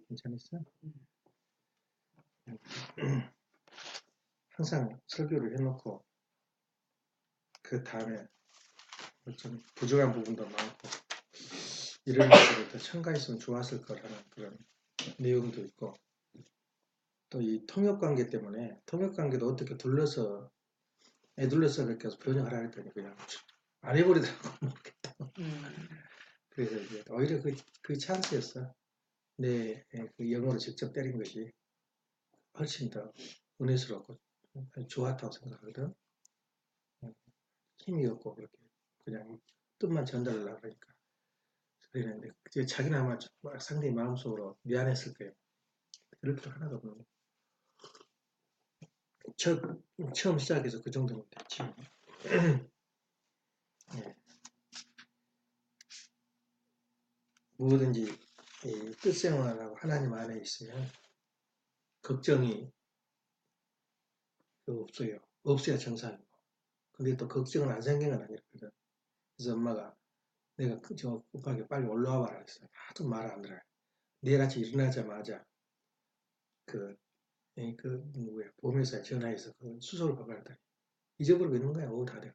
괜찮았어? 항상 설교를 해놓고 그 다음에 좀 부족한 부분도 많고 이런 것들을 더 첨가했으면 좋았을 거라는 그런 내용도 있고, 또 이 통역관계 때문에 통역관계도 어떻게 둘러서 그렇게 해서 번역하라 했더니 그냥 안 해버리더라고. 그래서 이제 오히려 그 찬스였어. 그 영어로 직접 때린 것이 훨씬 더 은혜스럽고 좋았다고 생각하거든. 힘이 없고 그렇게 그냥 뜻만 전달하려고 하니까. 그랬는데 자기는 아마 상당히 마음속으로 미안했을 거예요. 그럴 필요 하나도 없는. 처음 시작해서 그 정도면 됐지. 예. 뭐든지 뜻생활하고 하나님 안에 있으면 걱정이 없어요. 없어야 정상이고. 근데 또 걱정은 안 생긴 건 아니거든. 그래서 엄마가 내가 저 급하게 빨리 올라와 봐라 했어요. 하도 말 안 들어요. 내일 아침 일어나자마자 누구야 보험회사에 전화해서 그 수소를 받아야 돼. 잊어버리고 있는 거야. 오후 다 돼가.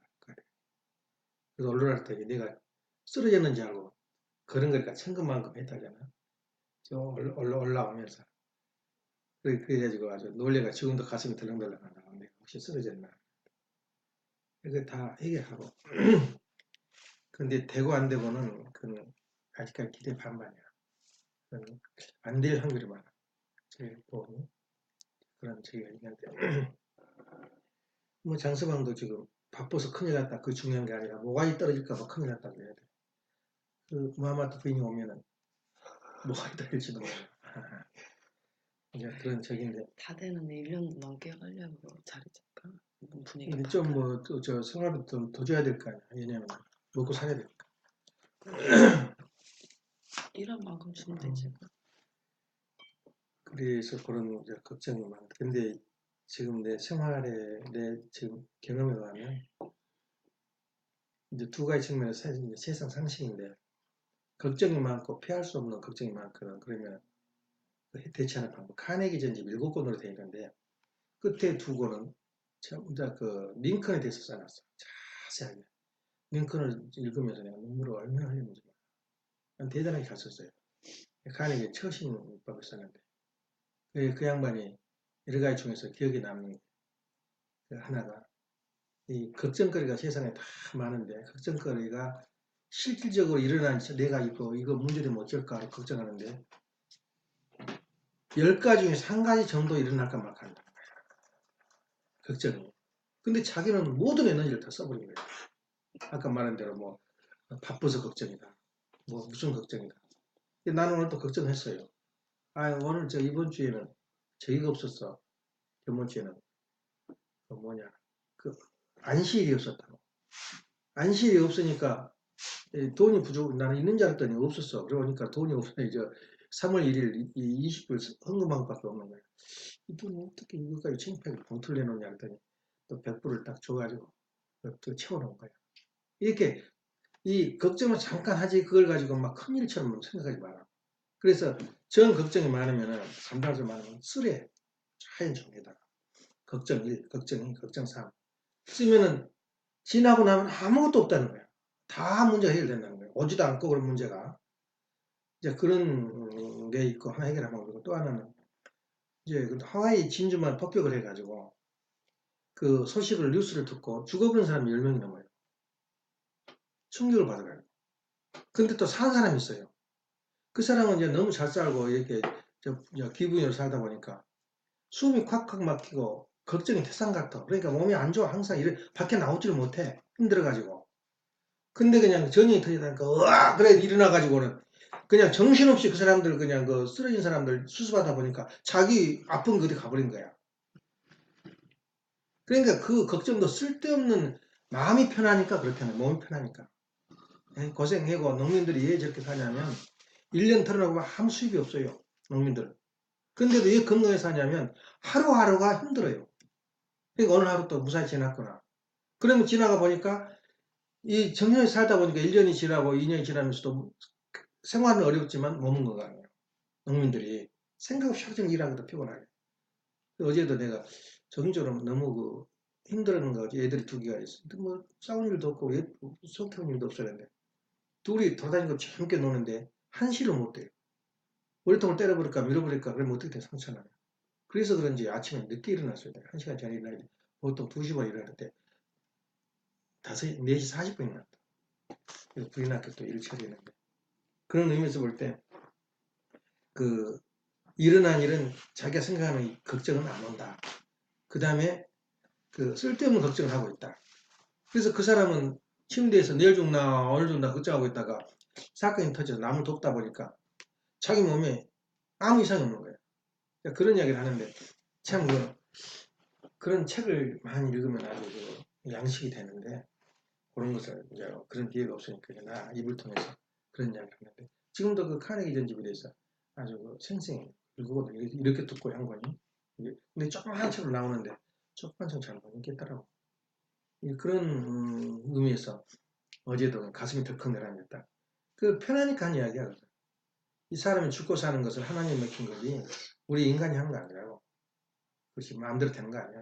그래서 올라왔더니 내가 쓰러졌는지 알고 그런 거니까 천근만금 했다잖아. 저 올라오면서. 그래가지고 아주 놀래가 지금도 가슴이 덜렁덜렁 한다. 내가 혹시 쓰러졌나. 이거 다 해결하고. 근데 되고 안 되고는 그건 아직까지 기대 반반이야. 안 될 확률이 많아. 제일 보험이. 그런 저기가 있는데. 뭐 장서방도 지금 바빠서 큰일 났다. 그 중요한 게 아니라 모가지 떨어질까봐 큰일 났다 그래야 돼. 그 무하마드 부인이 오면은 모가지 떨어질지도 몰라. 이제 그런 적인데. 다 되는데 1년도 넘게 걸려고 자리 잡까? 분위기 근데 좀 뭐 저 생활을 더 줘야 될 거 아니야. 왜냐면 먹고 살아야 되니까. 일한 만큼 주면 되지. 그래서 그런 이제 걱정이 많다. 근데 지금 내 생활에 내 지금 경험에 의하면 이제 두 가지 측면에서 세상 상식인데, 걱정이 많고 피할 수 없는 걱정이 많거든. 그러면 대처하는 방법. 카네기 전집 7권으로 되어 있는데 끝에 2권은 전부 그 링컨에 대해서 써놨어. 자세하게. 링컨을 읽으면서 내가 눈물을 얼마나 흘렸는지 몰라. 대단하게 갔었어요. 카네기 처신법을 썼는데 그 양반이 여러 가지 중에서 기억에 남는 그 하나가, 이 걱정거리가 세상에 다 많은데 걱정거리가 실질적으로 일어난 내가 이거 문제되면 어쩔까 걱정하는데 10가지 중에 3가지 정도 일어날까 말까 한다. 걱정이. 근데 자기는 모든 에너지를 다 써버린 거예요. 아까 말한 대로 뭐 바빠서 걱정이다. 뭐 무슨 걱정이다. 나는 오늘 또 걱정했어요. 오늘 이번 주에는 저기가 없었어. 저번 주에는 그 뭐냐 그 안식일이 없었다고. 안식일이 없으니까 돈이 부족, 나는 있는 줄 알았더니 없었어. 그러니까 돈이 없으니 3월 1일 20불 헌금한 것밖에 없는 거야. 이 돈이 어떻게 이거까지 창피하게 봉투를 내놓냐 했더니 또 100불을 딱 줘가지고 또 채워놓은 거야. 이렇게 이 걱정을 잠깐 하지 그걸 가지고 막 큰일처럼 생각하지 마라. 그래서 전 걱정이 많으면은 감당하지 많으면 쓰래. 하얀 종이에다가 걱정 1, 걱정 2, 걱정 3 쓰면은 지나고 나면 아무것도 없다는 거야. 다 문제가 해결된다는 거야. 오지도 않고 그런 문제가. 이제 그런 게 있고 하나 해결하면 그리고 또 하나는 이제 그 하와이 진주만 폭격을 해가지고 그 소식을 뉴스를 듣고 죽어버린 사람이 10명이 넘어요. 충격을 받아가요. 근데 또 산 사람이 있어요. 그 사람은 이제 너무 잘 살고 이렇게 기분으로 살다 보니까 숨이 콱콱 막히고 걱정이 태산 같아. 그러니까 몸이 안 좋아. 항상 밖에 나오지를 못해. 힘들어가지고. 근데 그냥 전이 터지다니까 으아 그래 일어나가지고는 그냥 정신없이 그 사람들 그냥 그 쓰러진 사람들 수습하다 보니까 자기 아픈 거리 가버린 거야. 그러니까 그 걱정도 쓸데없는, 마음이 편하니까 그렇다네. 몸이 편하니까. 고생하고 농민들이 왜 저렇게 사냐면 1년 털어놓으면 아무 수입이 없어요. 농민들은. 근데도 왜 건강에 사냐면 하루하루가 힘들어요. 그러니까 어느 하루 또 무사히 지났구나. 그러면 지나가 보니까 이 정년이 살다 보니까 1년이 지나고 2년이 지나면서도 생활은 어렵지만 몸은 건강해요. 농민들이 생각 없이 하루 종일 일하거든, 피곤하게. 어제도 내가 정신적으로 너무 힘들어하는 거지. 애들이 두 개가 있어. 근데 뭐 싸운 일도 없고 속 태운 일도 없었는데 둘이 돌아다니고 재밌게 노는데 한시를 못 돼요. 머리통을 때려버릴까 밀어버릴까 그러면 어떻게 돼, 상처나요. 그래서 그런지 아침에 늦게 일어났어요. 1시간 전에 일어나야 돼. 보통 2시 반에 일어나는데 4시 40분에 일어났다. 그래서 불이 났게 또 일을 처리했는데 그런 의미에서 볼 때 그 일어난 일은 자기가 생각하는 걱정은 안 온다. 그 다음에 그 쓸데없는 걱정을 하고 있다. 그래서 그 사람은 침대에서 내일 죽나 오늘 죽나 걱정하고 있다가 사건이 터져서 남을 돕다 보니까 자기 몸에 아무 이상이 없는 거예요. 그러니까 그런 이야기를 하는데 참 그런 책을 많이 읽으면 아주 양식이 되는데 그런 것을 이제 그런 기회가 없으니까 나 입을 통해서 그런 이야기를 하는데 지금도 그 카네기 전집에 대해서 아주 생생히 읽거든요. 이렇게 듣고 한 권이. 근데 조그만 책으로 나오는데 조그만 책 잘 못 읽겠더라고. 그런 의미에서 어제도 가슴이 덜컥 내려앉았다. 그 편하니까 한 이야기야. 이 사람이 죽고 사는 것을 하나님 맡긴 거지 우리 인간이 하는 거 아니라고. 그것이 마음대로 되는 거 아니야.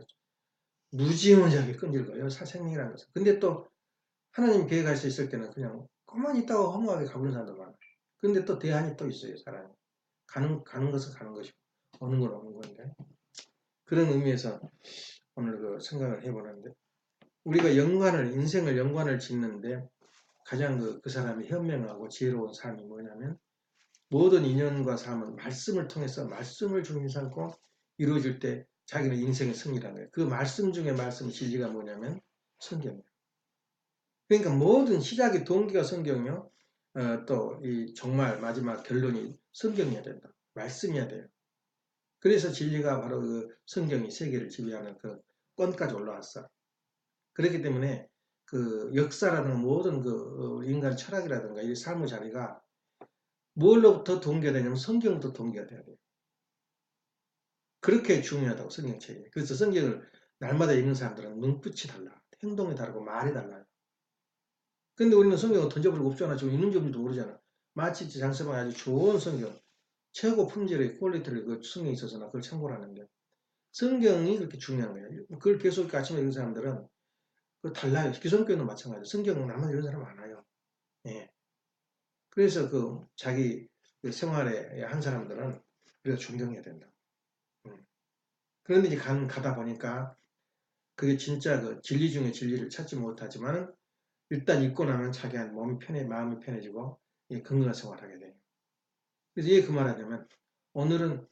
무지무지하게 끈질거려 생명이라는 것은. 근데 또 하나님 계획할 수 있을 때는 그냥 가만히 있다가 허무하게 가버리는 사람도 많아. 근데 또 대안이 또 있어요, 사람이. 가는 것은 가는 것이고 오는 건 오는 건데 그런 의미에서 오늘 그 생각을 해보는데 우리가 인생을 연관을 짓는데 가장 그 사람이 현명하고 지혜로운 삶이 뭐냐면 모든 인연과 삶은 말씀을 통해서 말씀을 중심 삼고 이루어질 때 자기는 인생의 승리라는 거예요. 그 말씀 중에 말씀 진리가 뭐냐면 성경이에요. 그러니까 모든 시작의 동기가 성경이요. 또 이 정말 마지막 결론이 성경이어야 된다. 말씀이어야 돼요. 그래서 진리가 바로 그 성경이 세계를 지배하는 그 권까지 올라왔어. 그렇기 때문에 그 역사라는 모든 그 인간 철학이라든가 이 삶의 자리가 뭘로부터 동기가 되냐면 성경부터 동기가 돼야 돼요. 그렇게 중요하다고 성경책이. 그래서 성경을 날마다 읽는 사람들은 눈빛이 달라. 행동이 다르고 말이 달라요. 근데 우리는 성경을 던져버리고 없잖아. 지금 있는지 없는지도 모르잖아. 마치 장서방이 아주 좋은 성경, 최고 품질의 퀄리티를 그 성경에 있어서 나 그걸 참고를 하는데 성경이 그렇게 중요한 거예요. 그걸 계속 아침에 읽는 사람들은 그 달라요. 기성교회는 마찬가지예요. 성경은 나만 읽는 사람 많아요. 예. 그래서 그 자기 그 생활에 한 사람들은 우리가 존경해야 된다. 그런데 이제 가다 보니까 그게 진짜 그 진리 중에 진리를 찾지 못하지만 일단 읽고 나면 자기한 몸이 마음이 편해지고 건강한 생활을 하게 돼요. 그래서 이게 그 말하자면 오늘은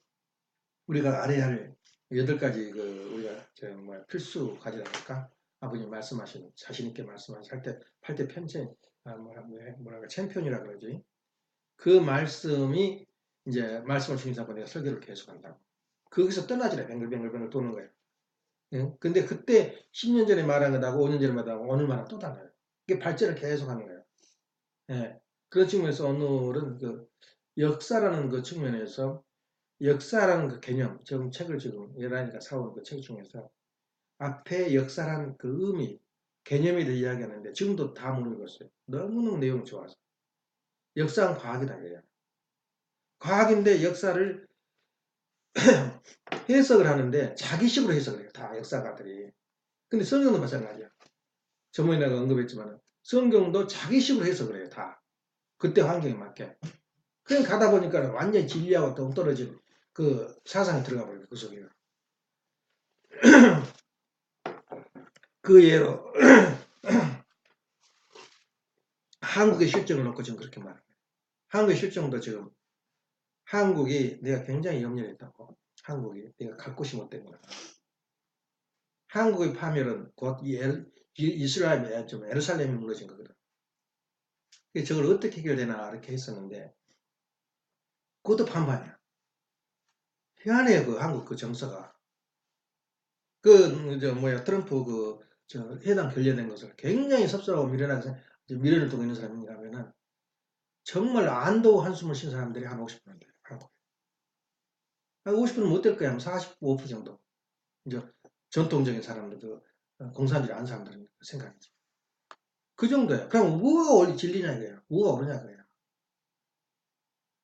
우리가 알아야 할 8가지 그 우리가 필수 과제라 할까? 아버님 말씀하신 자신 있게 말씀하신 8대 편찬 뭐랄까 챔피언이라 그러지. 그 말씀이 이제 말씀을 중심하고 내가 설교를 계속한다고. 거기서 떠나지라 뱅글뱅글 도는 거예요. 예? 근데 그때 10년 전에 말한 것하고 5년 전에 말한 거하고 오늘 말은 또 달라요. 이게 발전을 계속 하는 거예요. 예. 그런 측면에서 오늘은 그 역사라는 그 측면에서 역사라는 그 개념, 지금 책을 지금 예란이가 사온 그 책 중에서 앞에 역사라는 그 의미, 개념에 대해 이야기하는데 지금도 다 못 읽었어요. 너무너무 내용이 좋아서. 역사는 과학이다, 이거야. 과학인데 역사를 해석을 하는데 자기식으로 해석을 해요. 다 역사가들이. 근데 성경도 마찬가지야. 저번에 내가 언급했지만 성경도 자기식으로 해석을 해요. 다. 그때 환경에 맞게. 그냥 가다 보니까 완전히 진리하고 동떨어진 그 사상이 들어가 버려요. 그 속에. 그 예로 한국의 실정을 놓고 지금 그렇게 말합니다. 한국의 실정도 지금 한국이 내가 굉장히 염려했다고. 한국이 내가 갈 곳이 못 되구나. 한국의 파멸은 곧 이스라엘의 좀 예루살렘이 무너진 거거든. 그래서 저걸 어떻게 해결되나 이렇게 했었는데 그것도 반반이야. 희한해요. 그 한국 그 정서가. 트럼프 해당 결렬된 것을 굉장히 섭섭하고 미련을 두고 있는 사람이라면은 정말 안도 한숨을 쉰 사람들이 한 50%는 돼요. 한국에. 한 50%는 못 될 거야. 한 45% 정도. 이제 전통적인 사람들, 공산주의 안 사람들은 생각이지. 그 정도야. 그럼 뭐가 원리 진리냐 이거야. 뭐가 옳으냐 이거야.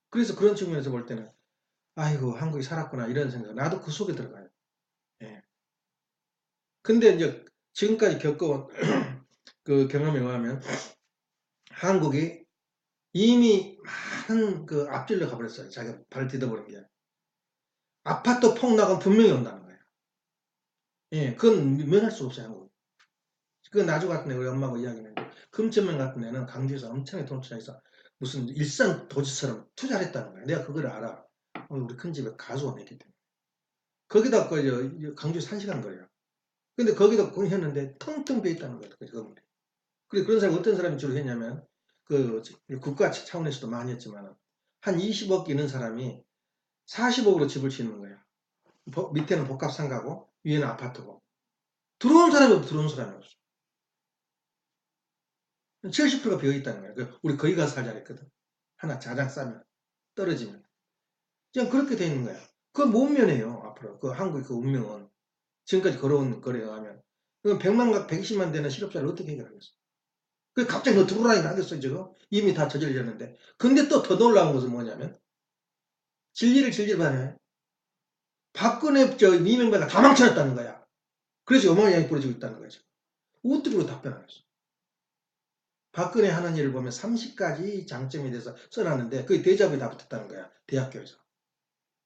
그래서 그런 측면에서 볼 때는 아이고, 한국에 살았구나, 이런 생각. 나도 그 속에 들어가요. 예. 근데 이제 지금까지 겪어온 그 경험에 의하면 한국이 이미 많은 그 앞질러 가버렸어요. 자기가 발 디뎌버린 게. 아파트 폭락은 분명히 온다는 거예요. 예, 그건 면할 수 없어요, 한국. 그 나주 같은 데 우리 엄마하고 이야기했는데 금천면 같은 데는 강주에서 엄청나게 돈 투자해서 무슨 일산 도시처럼 투자를 했다는 거예요. 내가 그걸 알아. 우리 큰 집에 가수가 냈기 때문에. 거기다 그 강주에 1시간 거리야. 근데 거기다 공했는데 텅텅 비어 있다는 거예요. 그 건물이. 그리고 그런 사람이 어떤 사람이 주로 했냐면 그 국가 차원에서도 많이 했지만 한 20억 있는 사람이 40억으로 집을 짓는 거야. 밑에는 복합 상가고 위에는 아파트고. 들어온 사람이 없어. 들어온 사람이 없어. 70%가 비어 있다는 거야. 우리 거기 가서 살자 그랬거든. 하나 자장 싸면 떨어지면. 그냥 그렇게 돼 있는 거야. 그건 못 면해요. 앞으로 그 한국의 그 운명은 지금까지 걸어온 거래에 의하면. 그럼 100만 각 120만 되는 실업자를 어떻게 해결하겠어? 그 갑자기 너 들어오라니 하겠어 지금? 이미 다 저질렸는데. 근데 또 더 놀라운 것은 뭐냐면 진리를 질질하네. 박근혜 이명박가 다 망쳐놨다는 거야. 그래서 요망하게 벌어지고 있다는 거야. 지금. 어떻게 그걸 답변하겠어? 박근혜 하는 일을 보면 30가지 장점에 대해서 써놨는데 그게 대자보에 다 붙었다는 거야. 대학교에서.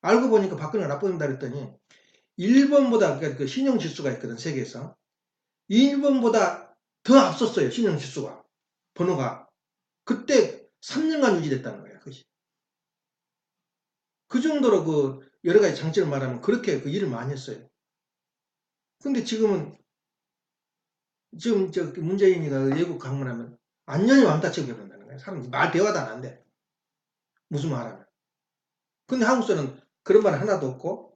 알고 보니까 박근혜가 나쁘다 그랬더니 일본보다 그 신용지수가 있거든. 세계에서. 일본보다 더 앞섰어요. 신용지수가. 번호가. 그때 3년간 유지됐다는 거야. 그것이. 그 정도로 그 여러 가지 장점을 말하면 그렇게 그 일을 많이 했어요. 근데 지금은 지금 문재인이가 외국 방문하면 안녕히 왕따 쳐버린다는 거야. 사람 말 대화도 안 한대. 무슨 말하면. 근데 한국 사람은 그런 말 하나도 없고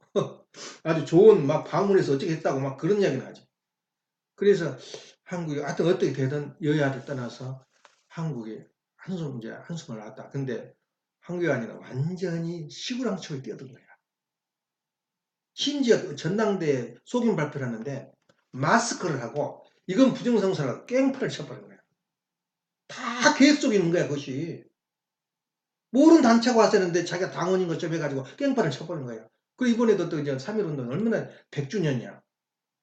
아주 좋은 막 방문해서 어떻게 했다고 막 그런 이야기는 하지. 그래서 한국이 하여튼 어떻게 되든 여야를 떠나서 한국이 한숨을 놨다. 근데 한국이 아니라 완전히 시구랑초에 뛰어든 거야. 심지어 전당대회 속임 발표를 하는데 마스크를 하고 이건 부정선거라고 깽판을 쳐버린 거야. 다 계획 속에 있는 거야, 그것이. 모르는 단체가 왔었는데 자기가 당원인 것처럼 해가지고 깽판을 쳐버린 거야. 그리고 이번에도 또 이제 3.1운동 얼마나 100주년이야.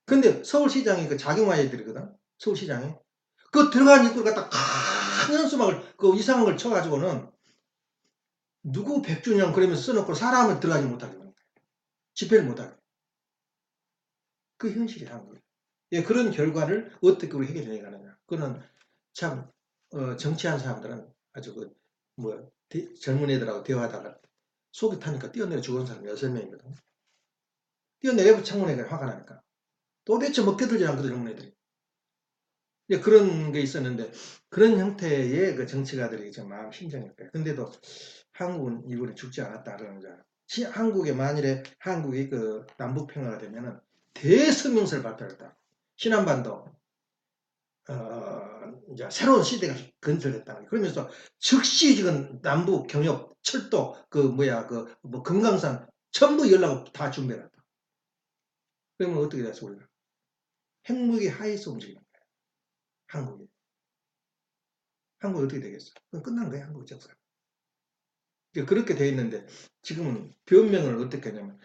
근데 서울시장이 그 작용화애들이거든. 서울시장이. 그 들어간 입구를 갖다 큰 현수막을 그 이상한 걸 쳐가지고는 누구 100주년 그러면서 써놓고 사람을 들어가지 못하게 하는 거야. 집회를 못하게. 그 현실이 한국이야. 예, 그런 결과를 어떻게 우리 해결해 가느냐. 그거는 참 정치한 사람들은 아주 젊은 애들하고 대화하다가 속이 타니까 뛰어내려 죽은 사람이 6명이거든. 뛰어내려 창문에 화가 나니까. 도대체 먹혀들지 않거든, 젊은 애들이. 예, 그런 게 있었는데 그런 형태의 그 정치가들이 좀 마음 심정일 거예요. 근데도 한국은 이번에 죽지 않았다 그러는 거잖아. 한국에 만일에 한국이 그 남북 평화가 되면은 대성명서를 발표했다. 신안반도 이제 새로운 시대가 건설됐다. 그러면서 즉시 지금 남북 경협, 철도, 금강산 전부 연락을 다 준비해놨다. 그러면 어떻게 됐어, 우리가? 핵무기 하에서 움직이는 거야. 한국이. 한국이 어떻게 되겠어? 그건 끝난 거야, 한국 역사. 그렇게 돼 있는데 지금은 변명을 어떻게 하냐면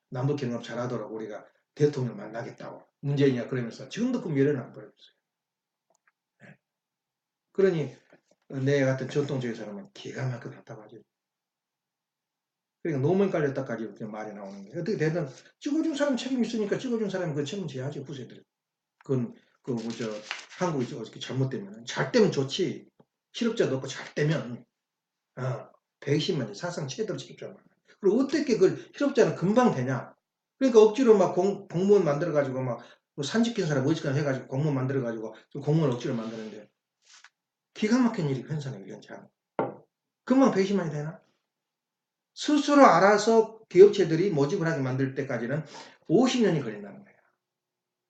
남북 경협 잘하도록 우리가 대통령 만나겠다고. 문재인이야 그러면서 지금도 그 미래는 안 보여줬어요. 네. 그러니 내 같은 전통적인 사람은 기가 막히게 답답하지. 그러니까 노무현 깔렸다까지 말이 나오는 거예요. 어떻게 되든 찍어준 사람 책임 있으니까 찍어준 사람이 그 책임져야지 후세들이. 그건 한국이 어떻게 잘못되면 잘 되면 좋지. 실업자도 없고 잘 되면 120만 사상 최대로 지켰잖아. 그리고 어떻게 그 실업자는 금방 되냐? 그러니까 억지로 막 공무원 만들어가지고 막뭐 산지킨 사람 멋지게 해가지고 공무원 만들어가지고 공무원 억지로 만드는데 기가 막힌 일이 현상이 이런지 않아. 금방 120만이 되나? 스스로 알아서 기업체들이 모집을 하게 만들 때까지는 50년이 걸린다는 거예요.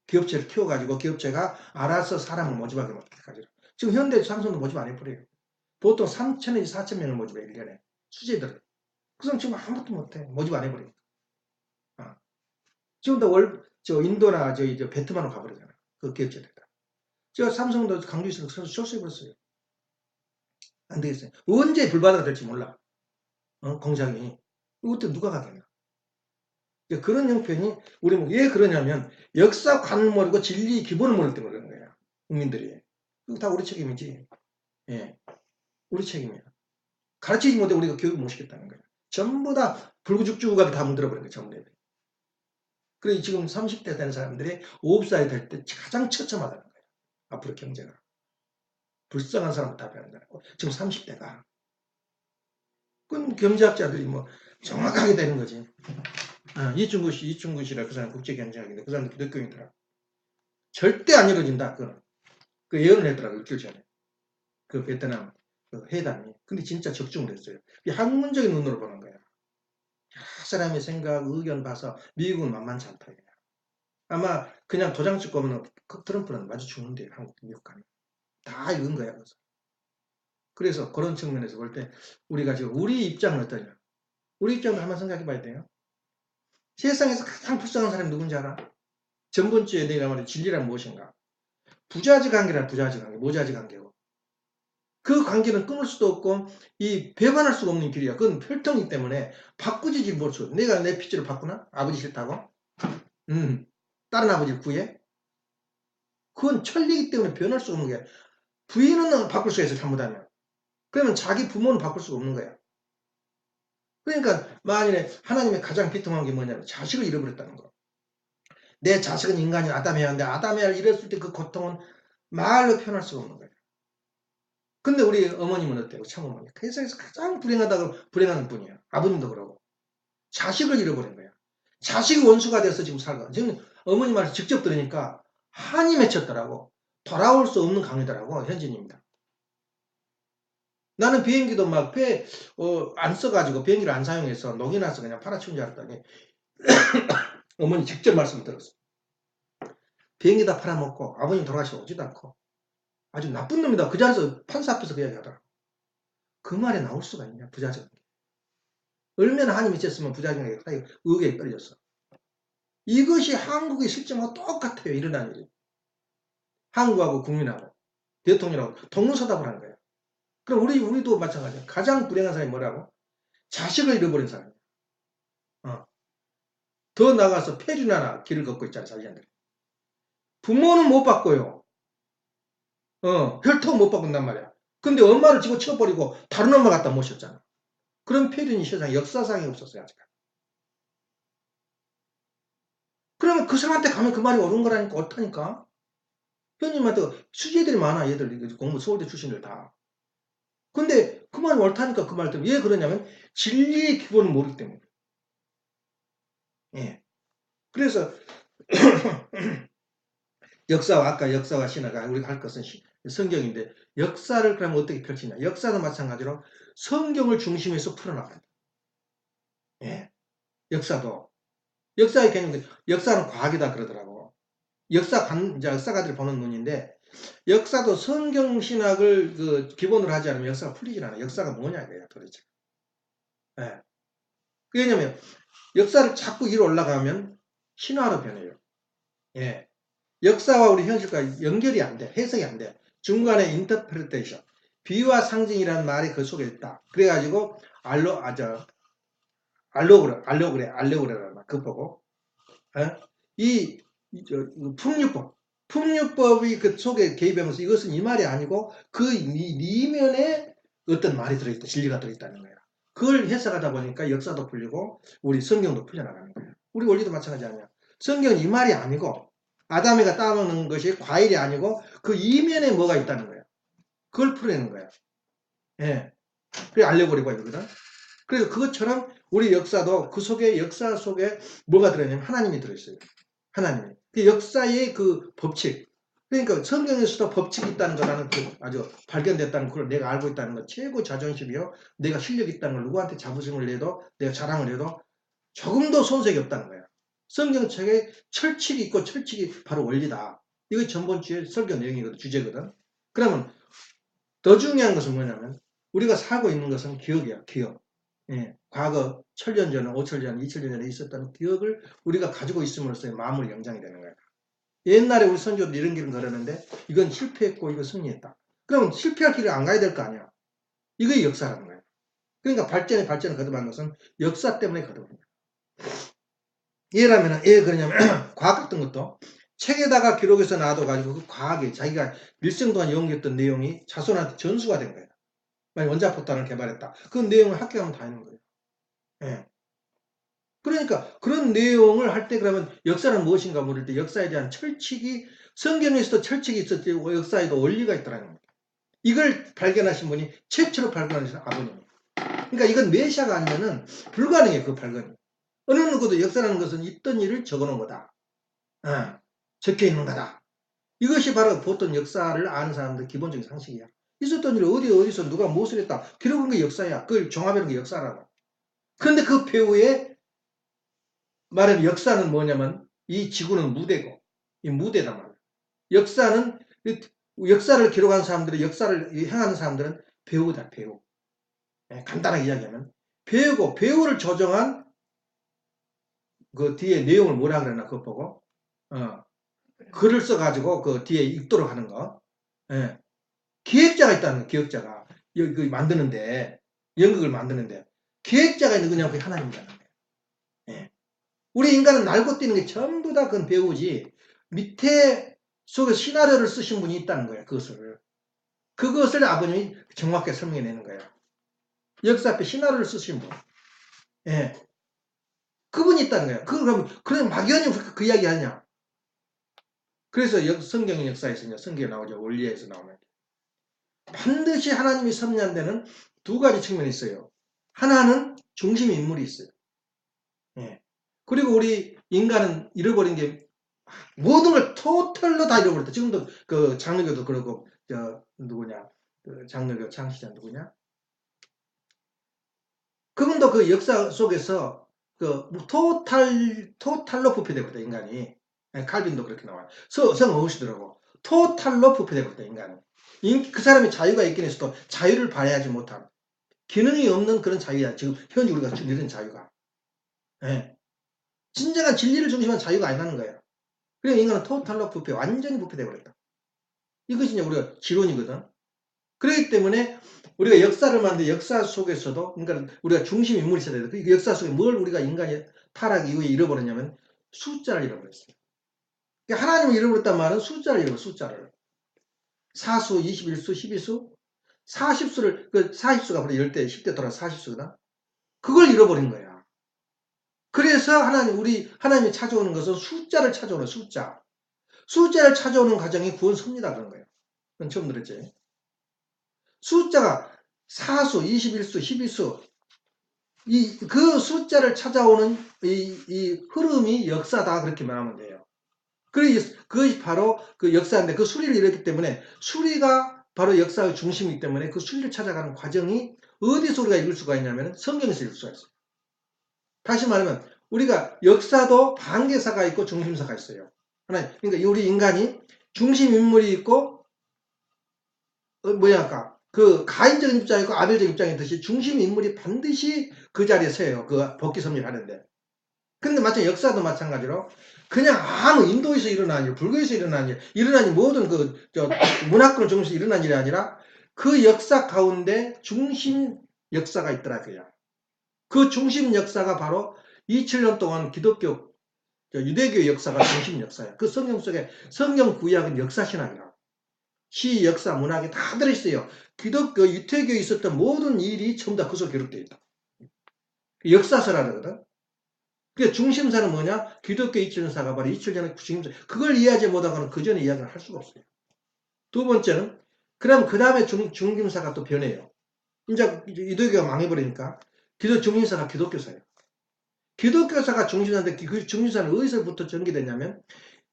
기업체를 키워가지고 기업체가 알아서 사람을 모집하게 만들 때까지. 지금 현대 삼성도 모집 안 해버려요. 보통 3천에서 4천 명을 모집해 1년에. 수제들을. 그 사람 지금 아무것도 못해. 모집 안 해버리니까. 지금도 인도나 베트남으로 가버리잖아. 그 기업체들. 저 삼성도 강주에서 철수해버렸어요. 안 되겠어요. 언제 불바다가 될지 몰라. 공장이. 이것도 누가 가겠나? 그런 형편이 우리 왜 그러냐면 역사관을 모르고 진리 기본을 모르기 때문에 그런 거야. 국민들이. 그거 다 우리 책임이지. 예, 우리 책임이야. 가르치지 못해 우리가 교육을 못 시켰다는 거야. 전부 다 불구죽죽하게 다 문들어버린 거야. 전부 다. 그래 지금 30대 된 사람들이 5살 될 때 가장 처참하다는 거야. 앞으로 경제가. 불쌍한 사람을 다 배운다는 거. 지금 30대가. 그건 경제학자들이 뭐 정확하게 되는 거지. 이충구 씨라 그 사람 국제경제학인데 그 사람도 기독교인더라. 절대 안 이루어진다. 그거는. 그 예언을 했더라고 일주일 전에. 그 베트남 그 회담이. 근데 진짜 적중을 했어요. 이 학문적인 눈으로 보는 거야. 여러 사람의 생각, 의견 봐서 미국은 만만치 않다. 아마 그냥 도장 찍고 오면 트럼프는 마주 죽는데 한국, 미국 가면. 다 읽은 거야. 그래서 그런 측면에서 볼 때 우리가 지금 우리 입장은 어떠냐. 우리 입장을 한번 생각해 봐야 돼요. 세상에서 가장 불쌍한 사람이 누군지 알아? 전번주에 내가 말한 진리란 무엇인가? 부자지 관계란 부자지 관계, 모자지 관계고. 그 관계는 끊을 수도 없고 이 배반할 수가 없는 길이야. 그건 혈통이기 때문에 바꾸지 못 수. 내가 내 핏줄을 바꾸나? 아버지 싫다고? 다른 아버지를 구해? 그건 천리이기 때문에 변할 수가 없는 거야. 부인은 바꿀 수가 있어 잘못하면. 그러면 자기 부모는 바꿀 수가 없는 거야. 그러니까 만일에 하나님의 가장 비통한 게 뭐냐면 자식을 잃어버렸다는 거. 내 자식은 인간이 아담이었는데 아담이를 잃었을 때 그 고통은 말로 표현할 수가 없는 거예요. 근데 우리 어머님은 어때요? 참어머니. 그 세상에서 가장 불행한 분이에요. 아버님도 그러고. 자식을 잃어버린 거야. 자식이 원수가 돼서 지금 살고. 지금 어머니 말을 직접 들으니까 한이 맺혔더라고. 돌아올 수 없는 강이더라고. 현진입니다. 나는 비행기도 막 안 써가지고 비행기를 안 사용해서 녹이 나서 그냥 팔아치운 줄 알았더니 어머니 직접 말씀 들었어. 비행기 다 팔아먹고 아버님 돌아가시고 오지도 않고 아주 나쁜 놈이다. 그 자리에서 판사 앞에서 그 이야기 하더라고. 그 말에 나올 수가 있냐 부자적. 얼마나 한이 미쳤으면 부자적에게 의혹에 떨어졌어. 이것이 한국의 실정하고 똑같아요. 일어난 일이. 한국하고 국민하고 대통령하고 동문서답을 하는 거예요. 그럼 우리도 마찬가지야. 가장 불행한 사람이 뭐라고? 자식을 잃어버린 사람이야. 더 나가서 폐륜하나 길을 걷고 있잖아, 자기한테. 부모는 못 바꿔요. 혈통 못 바꾼단 말이야. 근데 엄마를 집어쳐버리고 다른 엄마 갖다 모셨잖아. 그런 폐륜이 세상에 역사상에 없었어요, 아직까지. 그러면 그 사람한테 가면 그 말이 옳은 거라니까, 옳다니까. 현님한테 수재들이 많아, 얘들. 공부 서울대 출신들 다. 근데 그 말이 옳다니까 그 말 때문에. 왜 그러냐면 진리의 기본을 모르기 때문에. 예. 그래서 아까 역사와 신화가 우리가 할 것은 성경인데 역사를 그러면 어떻게 펼치냐. 역사도 마찬가지로 성경을 중심에서 풀어나간다. 예. 역사의 개념, 역사는 과학이다 그러더라고. 역사가들이 보는 눈인데 역사도 성경 신학을 기본으로 하지 않으면 역사가 풀리질 않아. 역사가 뭐냐 이거야 도대체. 예. 왜냐면 역사를 자꾸 위로 올라가면 신화로 변해요. 예. 역사와 우리 현실과 연결이 안 돼. 해석이 안 돼. 중간에 인터프리테이션. 비유와 상징이라는 말이 그 속에 있다. 그래가지고 알로그레라는 말 그거 보고 이 풍류법이 그 속에 개입하면서 이것은 이 말이 아니고 그 이면에 어떤 말이 들어있다. 진리가 들어있다는 거야. 그걸 해석하다 보니까 역사도 풀리고 우리 성경도 풀려나가는 거야. 우리 원리도 마찬가지 아니야. 성경은 이 말이 아니고 아담이가 따먹는 것이 과일이 아니고 그 이면에 뭐가 있다는 거야. 그걸 풀어내는 거야. 예. 그게 알레고리가 이거거든. 그래서 그것처럼 우리 역사도 그 속에 역사 속에 뭐가 들어있냐면 하나님이 들어있어요. 하나님이. 그 역사의 그 법칙. 그러니까 성경에서도 법칙이 있다는 거 나는 아주 발견됐다는 걸 내가 알고 있다는 건 최고 자존심이요. 내가 실력이 있다는 걸 누구한테 자부심을 내도 내가 자랑을 해도 조금도 손색이 없다는 거야. 성경책에 철칙이 있고 철칙이 바로 원리다. 이거 전번주에 설교 내용이거든. 주제거든. 그러면 더 중요한 것은 뭐냐면 우리가 살고 있는 것은 기억이야. 기억. 예, 과거 1000년 전에 5000년 전에 2000년 전에 있었던 기억을 우리가 가지고 있음으로써 마음을 영장이 되는 거야. 옛날에 우리 선조들 이런 길을 걸었는데 이건 실패했고 이거 승리했다. 그러면 실패할 길을 안 가야 될 거 아니야. 이게 역사라는 거야. 그러니까 발전을 거듭한 것은 역사 때문에 거듭합니다. 예라면 왜 그러냐면 과학 같은 것도 책에다가 기록해서 놔둬가지고 그 과학에 자기가 일생 동안 연구했던 내용이 자손한테 전수가 된 거예요. 만약 원자폭탄을 개발했다. 그 내용을 학교 가면 다 있는 거예요. 예. 그러니까 그런 내용을 할 때 그러면 역사는 무엇인가 물을 때 역사에 대한 철칙이 성경에서도 철칙이 있었지 역사에도 원리가 있더라는 겁니다. 이걸 발견하신 분이 최초로 발견하신 아버님이에요. 그러니까 이건 메시아가 아니면은 불가능해요. 그 발견이. 어느 누구도 역사라는 것은 있던 일을 적어놓은 거다. 적혀 있는 거다. 이것이 바로 보통 역사를 아는 사람들 기본적인 상식이야. 있었던 일을 어디서 누가 무엇을 했다. 기록한 게 역사야. 그걸 종합해놓은 게 역사라고. 그런데 그 배후에 말하면 역사는 뭐냐면 이 지구는 무대고 이 무대단 말이야. 역사를 기록한 사람들이 역사를 행하는 사람들은 배우다 배우. 간단하게 이야기하면 배우고 배우를 조정한 그 뒤에 내용을 뭐라 그러나 그거 보고 글을 써가지고 그 뒤에 읽도록 하는 거. 예. 기획자가 있다는 거예요. 기획자가 만드는데 연극을 만드는데 기획자가 있는 그냥 그 하나님이라는 거예요. 예. 우리 인간은 날고 뛰는 게 전부 다 그건 배우지 밑에 속에 시나리오를 쓰신 분이 있다는 거예요. 그것을 아버님이 정확하게 설명해내는 거예요. 역사 앞에 시나리오를 쓰신 분. 예. 그분이 있다는 거예요. 그럼 막연히 그 이야기 하냐. 그래서 성경 역사에서 이제 성경에 나오죠. 원리에서 나오는. 반드시 하나님이 섭리한 데는 두 가지 측면이 있어요. 하나는 중심 인물이 있어요. 예. 그리고 우리 인간은 잃어버린 게 모든 걸 토탈로 다 잃어버렸다. 지금도 그 장로교도 그렇고 누구냐 그 장로교 창시자 누구냐 그분도 그 역사 속에서 그 토탈로 부패되었다 인간이. 예, 칼빈도 그렇게 나와요. 성 어우시더라고. 토탈로 부패되었다 인간은. 그 사람이 자유가 있긴 해서도 자유를 발휘하지 못한 기능이 없는 그런 자유야. 지금 현재 우리가 누리는 자유가. 예. 진정한 진리를 중심한 자유가 아니라는 거예요. 그래서 인간은 토탈로 부패, 완전히 부패되어 버렸다. 이것이 이제 우리가 지론이거든. 그렇기 때문에 우리가 역사를 만드는 역사 속에서도 그러니까 우리가 중심 인물이 있어야 돼요. 그 역사 속에 뭘 우리가 인간이 타락 이후에 잃어버렸냐면 숫자를 잃어버렸어요. 그러니까 하나님을 잃어버렸단 말은 숫자를 잃어버렸어요. 숫자를. 사수, 21수, 12수, 40수를 40수가 바로 10대, 10대 돌아 40수거든. 그걸 잃어버린 거야. 그래서 하나님이 찾아오는 것은 숫자를 찾아오는 숫자. 숫자를 찾아오는 과정이 구원 섭니다 그런 거예요. 그건 처음 들었지. 숫자가 사수, 21수, 12수 그 숫자를 찾아오는 이 흐름이 역사다 그렇게 말하면 돼요. 그것이 바로 그 역사인데 그 수리를 이뤘기 때문에 수리가 바로 역사의 중심이기 때문에 그 수리를 찾아가는 과정이 어디서 우리가 읽을 수가 있냐면 성경에서 읽을 수가 있어요. 다시 말하면 우리가 역사도 반개사가 있고 중심사가 있어요. 그러니까 우리 인간이 중심 인물이 있고 그 가인적인 입장이 있고 아벨적 입장이 있듯이 중심 인물이 반드시 그 자리에 서요. 그 복귀 섭리를 하는데. 근데 마찬가지 역사도 마찬가지로 그냥 아무 인도에서 일어난 일, 불교에서 일어난 모든 문화권 중에서 일어난 일이 아니라 그 역사 가운데 중심 역사가 있더라 그야. 그 중심 역사가 바로 2000년 동안 기독교 유대교 역사가 중심 역사야. 그 성경 속에 성경 구약은 역사신학이라. 시, 역사, 문학이 다 들어있어요. 기독교, 유태교에 있었던 모든 일이 전부 다 그 속에 기록되어 있다. 역사서라 그러거든. 그 중심사는 뭐냐? 기독교 2000년사가 바로 2000년의 중심사. 그걸 이해하지 못하고는 그 전에 이야기를 할 수가 없어요. 두 번째는, 그럼 그 다음에 중심사가 또 변해요. 이제 유대교가 망해버리니까 중심사가 기독교사예요. 기독교사가 중심사인데 그 중심사는 어디서부터 전개되냐면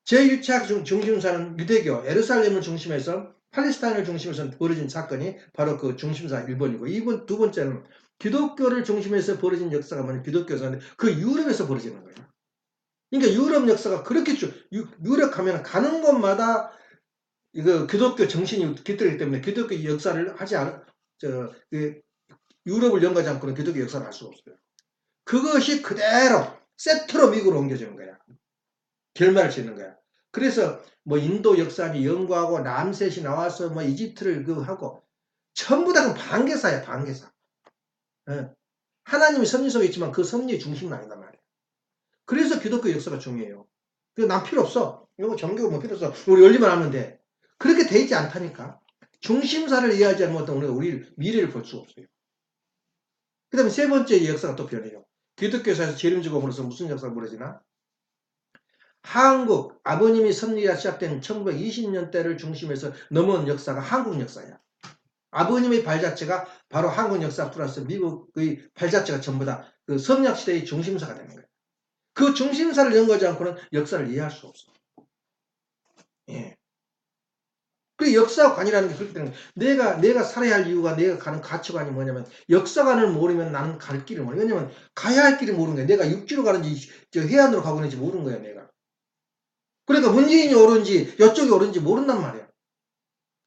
제1차 중심사는 유대교, 예루살렘을 중심해서 팔레스타인을 중심해서 벌어진 사건이 바로 그 중심사 1번이고 두 번째는 기독교를 중심해서 벌어진 역사가 뭐냐 기독교사인데 그 유럽에서 벌어지는 거예요. 그러니까 유럽 역사가 그렇게 유럽 가면 가는 곳마다 이거 기독교 정신이 깃들기 때문에 기독교 역사를 하지 않은 유럽을 연구하지 않고는 기독교 역사를 할 수가 없어요. 그것이 그대로 세트로 미국으로 옮겨지는 거야. 결말을 짓는 거야. 그래서 뭐 인도 역사니 연구하고 람셋이 나와서 뭐 이집트를 하고 전부 다 반개사야 반개사. 예. 하나님이 섭리 속에 있지만 그 섭리의 중심은 아니다 말이에요. 그래서 기독교 역사가 중요해요. 난 필요 없어. 이거 종교 뭐 필요 없어. 우리 열리만 하면 돼. 그렇게 돼 있지 않다니까. 중심사를 이해하지 않으면 우리가 우리 미래를 볼 수가 없어요. 그 다음에 세 번째 역사가 또 변해요. 기독교사에서 재림주공으로서 무슨 역사가 벌어지나? 한국, 아버님이 섭리가 시작된 1920년대를 중심에서 넘어온 역사가 한국 역사야. 아버님의 발자취가 바로 한국 역사 플러스 미국의 발자취가 전부 다 그 선약시대의 중심사가 되는 거예요. 그 중심사를 연구하지 않고는 역사를 이해할 수 없어. 예. 그 역사관이라는 게 그렇기 때문에 내가 살아야 할 이유가 내가 가는 가치관이 뭐냐면 역사관을 모르면 나는 갈 길을 모르. 왜냐면 가야 할 길을 모르는 거야. 내가 육지로 가는지 저 해안으로 가고 있는지 모르는 거야 내가. 그러니까 문재인이 옳은지 이쪽이 옳은지 모른단 말이야.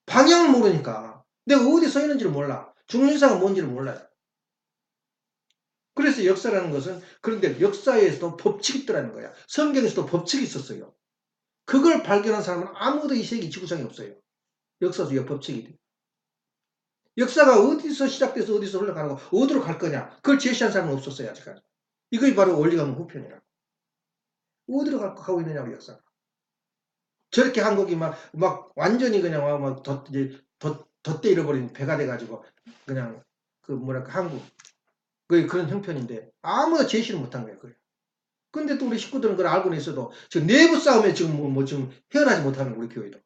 방향을 모르니까 내가 어디 서 있는지를 몰라. 중심사가 뭔지를 몰라요. 그래서 역사라는 것은 그런데 역사에서도 법칙이 있더라는 거야. 성경에서도 법칙이 있었어요. 그걸 발견한 사람은 아무도 이 세계 지구상에 없어요. 역사도 법칙이 돼. 역사가 어디서 시작돼서 어디서 흘러가는 거, 어디로 갈 거냐. 그걸 제시한 사람은 없었어요. 아직까지. 이것이 바로 원리가문 후편이라고. 어디로 가고 있느냐고 역사가. 저렇게 한국이 막 완전히 그냥 막 덧대 잃어버린 배가 돼가지고 그냥 그 뭐랄까 한국 그런 형편인데 아무도 제시를 못한 거예요. 그걸. 근데 또 우리 식구들은 그걸 알고는 있어도 지금 내부 싸움에 지금 뭐 지금 헤어나지 못하는 우리 교회도.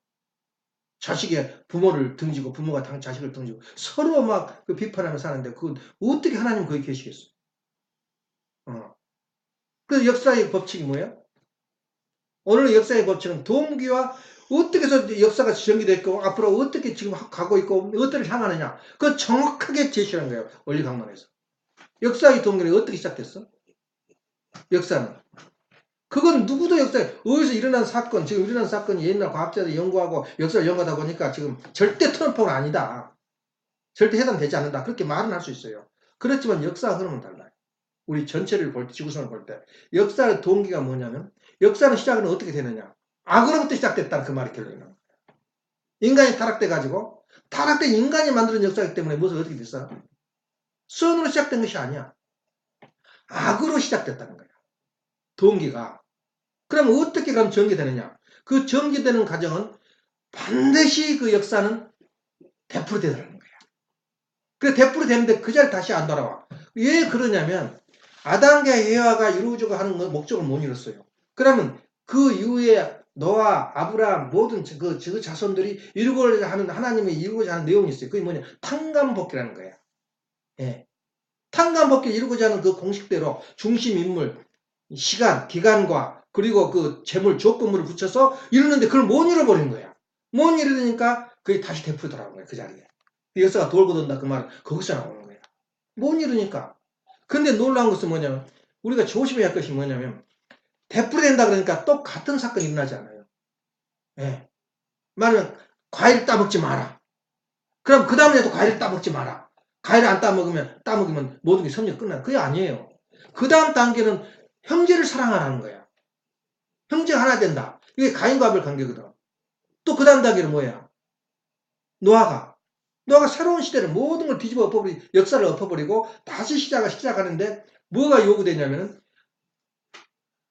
자식의 부모를 등지고 부모가 자식을 등지고 서로 막 그 비판하며 사는데 그 어떻게 하나님 거기 계시겠어요? 그래서 역사의 법칙이 뭐예요? 오늘 역사의 법칙은 동기와 어떻게 해서 역사가 전개됐고 앞으로 어떻게 지금 가고 있고 어디를 향하느냐 그걸 정확하게 제시한 거예요. 원리강론에서. 역사의 동기는 어떻게 시작됐어? 역사는. 그건 누구도 역사에 어디서 일어난 사건 지금 일어난 사건이 옛날 과학자들이 연구하고 역사를 연구하다 보니까 지금 절대 트럼프는 아니다. 절대 해당되지 않는다. 그렇게 말은 할 수 있어요. 그렇지만 역사 흐름은 달라요. 우리 전체를 볼 때, 지구상을 볼 때. 역사의 동기가 뭐냐면, 역사의 시작은 어떻게 되느냐. 악으로부터 시작됐다. 그 말이 결론이 나옵니다. 인간이 타락돼가지고, 타락된 인간이 만드는 역사이기 때문에 무엇을 어떻게 됐어? 선으로 시작된 것이 아니야. 악으로 시작됐다는 거야. 동기가. 그럼 어떻게 그럼 전개되느냐. 그 전개되는 과정은 반드시 그 역사는 되풀이되더라는 거야. 그래 되풀이되는데 그 자리에 다시 안 돌아와. 왜 그러냐면 아담과 에와가 이루어지고 하는 목적을 못 이뤘어요. 그러면 그 이후에 노아, 아브라함 모든 그 자손들이 이루고자 하는 하나님이 이루고자 하는 내용이 있어요. 그게 뭐냐? 탕감복귀라는 거야. 예. 탕감복귀를 이루고자 하는 그 공식대로 중심 인물, 시간, 기간과 그리고 그 재물, 조건물을 붙여서 이루는데 그걸 못 이뤄버린 거야. 못 이루니까 그게 다시 되풀이 돌아온 거야. 그 자리에. 역사가 돌고 돈다 그 말은 거기서 나오는 거야. 못 이루니까. 근데 놀라운 것은 뭐냐면 우리가 조심해야 할 것이 뭐냐면 되풀이된다 그러니까 똑같은 사건이 일어나지 않아요. 예. 말하면 과일 따먹지 마라. 그럼 그 다음에도 과일 따먹지 마라. 과일 안 따먹으면 모든 게 섭리가 끝나. 그게 아니에요. 그 다음 단계는 형제를 사랑하라는 거야. 형제가 하나 된다. 이게 가인과 아벨 관계거든. 또 그 다음 단계는 뭐야? 노아가 새로운 시대를 모든 걸 뒤집어 엎어버리고 역사를 엎어버리고 다시 시작하는데 뭐가 요구되냐면은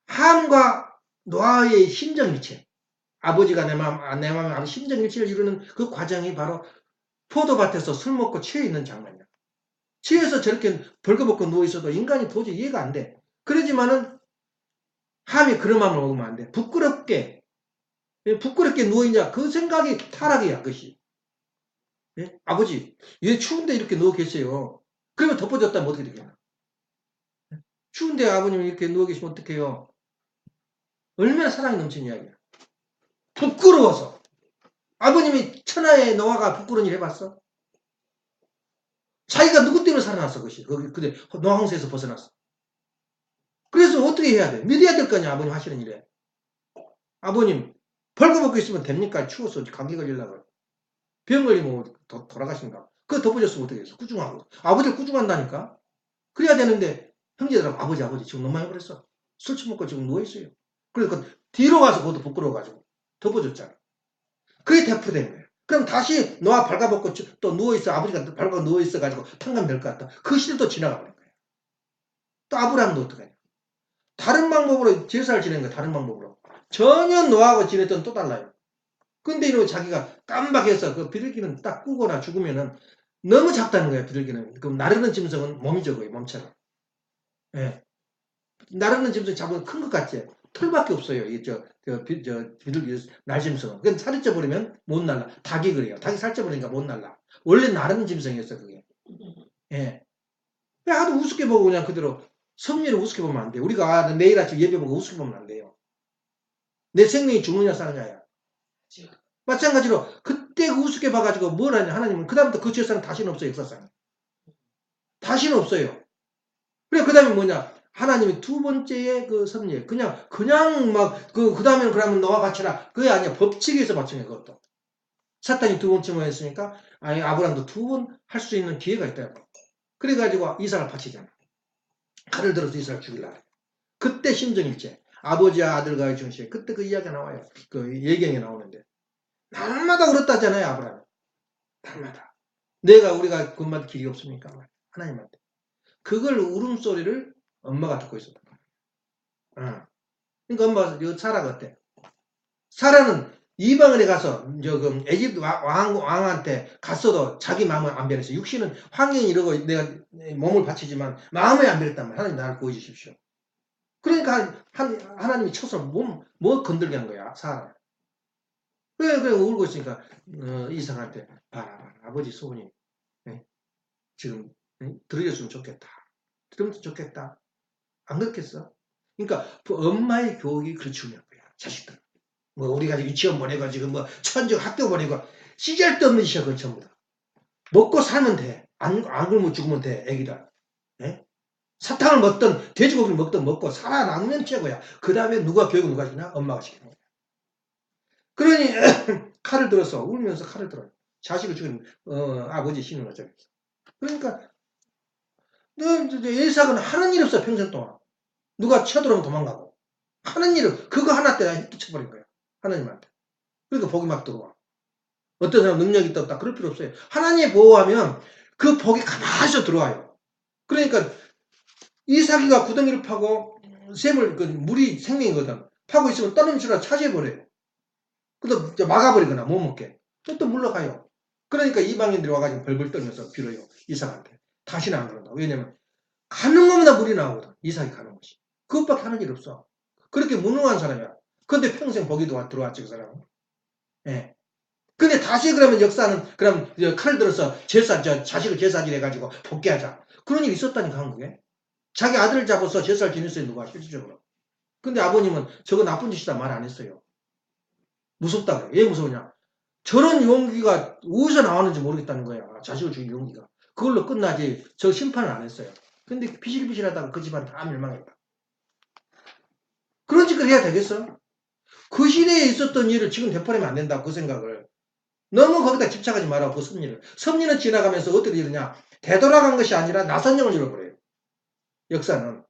함과 노아의 심정일체 아버지가 내 마음에 아는 심정일체를 이루는 그 과정이 바로 포도밭에서 술 먹고 취해 있는 장면이야. 취해서 저렇게 벌거벗고 누워있어도 인간이 도저히 이해가 안 돼. 그러지만은 함이 그런 마음을 먹으면 안 돼. 부끄럽게 누워있냐 그 생각이 타락이야. 그것이. 예? 아버지 왜 추운데 이렇게 누워 계세요. 그러면 덮어졌다면 어떻게 되겠나. 추운데 아버님이 이렇게 누워 계시면 어떡해요. 얼마나 사랑이 넘치는 이야기야. 부끄러워서. 아버님이 천하의 노아가 부끄러운 일 해봤어? 자기가 누구 때문에 살아났어, 그것이. 근데 노항수에서 벗어났어. 그래서 어떻게 해야 돼? 믿어야 될 거 아니야, 아버님 하시는 일에. 아버님, 벌거벗고 있으면 됩니까? 추워서 감기 걸리려고. 병 걸리면 돌아가신가? 그거 덮어졌으면 어떻게 했어? 꾸중하고. 아버지를 꾸중한다니까? 그래야 되는데, 형제들하고 아버지, 지금 너무 많이 그랬어. 술 처먹고 지금 누워있어요. 그러니까 뒤로 가서 그것도 부끄러워가지고 덮어줬잖아. 그게 대표된 거예요. 그럼 다시 노아 발가벗고 또 누워있어. 아버지가 발가 누워있어가지고 평강될 것 같다. 그 시대도 지나가 버린 거예요. 또 아브라함도 어떡하냐. 다른 방법으로 제사를 지내는 거야. 다른 방법으로. 전혀 노아하고 지냈던 또 달라요. 근데 이놈 자기가 깜박해서 그 비둘기는 딱 끄거나 죽으면은 너무 작다는 거야. 비둘기는. 그럼 나르는 짐승은 몸이 적어요. 몸처럼. 예. 나르는 짐승 잡으면 큰 것 같지? 털밖에 없어요. 비둘기 날짐승은. 그건 살이 쪄버리면 못 날라. 닭이 그래요. 닭이 살쪄버리니까 못 날라. 원래 나르는 짐승이었어, 그게. 예. 그냥 하도 우습게 보고 그냥 그대로 섭리를 우습게 보면 안 돼. 우리가 내일 아침 예배 보고 우습게 보면 안 돼요. 내 생명이 죽느냐 사느냐야. 마찬가지로 그때 우습게 봐가지고 뭘 하냐. 하나님은 그다음부터 그 제사는 다시는 없어요. 역사상에. 다시는 없어요. 그래 그 다음에 뭐냐. 하나님이 두 번째의 그 섭리예요. 그냥 막 그 다음에는 그러면 너와 바쳐라. 그게 아니야. 법칙에서 바치는 그것도. 사탄이 두 번째 뭐 했으니까 아브라함도 두 번 할 수 있는 기회가 있다. 그래가지고 이삭을 바치잖아. 칼을 들어서 이삭을 죽이려고. 그때 심정일제. 아버지와 아들과의 중심. 그때 그 이야기가 나와요. 그 예경에 나오는데. 날마다 울었다잖아요, 아브라함. 날마다. 우리가 군마다 길이 없습니까? 하나님한테. 그걸 울음소리를 엄마가 듣고 있었단 말이야. 그러니까 엄마가, 사라가 어때? 사라는 이방인에 가서, 에집트 왕한테 갔어도 자기 마음을 안 변했어요. 육신은 환경이 이러고 내가 몸을 바치지만 마음에 안 변했단 말이야. 하나님 나를 구해주십시오. 그러니까 하나님이 쳐서 뭐 건들게 한 거야, 사라. 그래, 울고 있으니까, 이삭한테, 봐라, 아버지 소원이, 지금, 들어줬으면 좋겠다. 들으면 좋겠다. 안 그렇겠어? 그러니까, 그 엄마의 교육이 그렇게 중요한 거야, 자식들. 뭐, 우리가 유치원 보내고, 지금 천적 학교 보내고, 시절도 짓이야, 그 전부 다. 먹고 살면 돼. 안 굶어 죽으면 돼, 애기들. 사탕을 먹든, 돼지고기를 먹든 먹고 살아남으면 최고야. 그 다음에 누가 시키냐? 엄마가 시키는 거야. 그러니, 칼을 들어서 울면서 칼을 들어요. 자식을 죽이는 아버지 신은 거죠. 그러니까 이삭은 하는 일 없어 평생 동안. 누가 쳐들어오면 도망가고 하는 일을 그거 하나 때문에 히트 쳐버린 거야. 하나님한테. 그러니까 복이 막 들어와. 어떤 사람 능력이 있다 없다 그럴 필요 없어요. 하나님이 보호하면 그 복이 가만히 들어와요. 그러니까 이삭이가 구덩이를 파고 샘을 물이 생명이거든. 파고 있으면 떠넘치라 차지해버려요. 그래서 막아버리거나 못 먹게. 또 물러가요. 그러니까 이방인들이 와가지고 벌벌 떨면서 빌어요. 이삭한테. 다시는 안 그런다. 왜냐면 가는 것마다 물이 나오거든. 이삭이 가는 것이. 그것밖에 하는 일 없어. 그렇게 무능한 사람이야. 근데 평생 복이 들어왔지 그 사람은. 예. 근데 다시 그러면 역사는 그럼 칼을 들어서 자식을 제사질 해가지고 복귀하자. 그런 일이 있었다니까 한국에. 자기 아들을 잡아서 제사를 지냈어요. 누가 실질적으로. 근데 아버님은 저거 나쁜 짓이다 말 안 했어요. 무섭다 그래. 왜 무서우냐? 저런 용기가 어디서 나왔는지 모르겠다는 거야. 자식을 죽인 용기가. 그걸로 끝나지 저 심판을 안 했어요. 근데 비실비실하다가 그 집안 다 멸망했다. 그런 짓을 해야 되겠어? 그 시대에 있었던 일을 지금 되풀이하면 안 된다. 그 생각을. 너무 거기다 집착하지 마라. 그 섭리를. 섭리는 지나가면서 어떻게 이러냐. 되돌아간 것이 아니라 나선령을 잃어버려요. 역사는.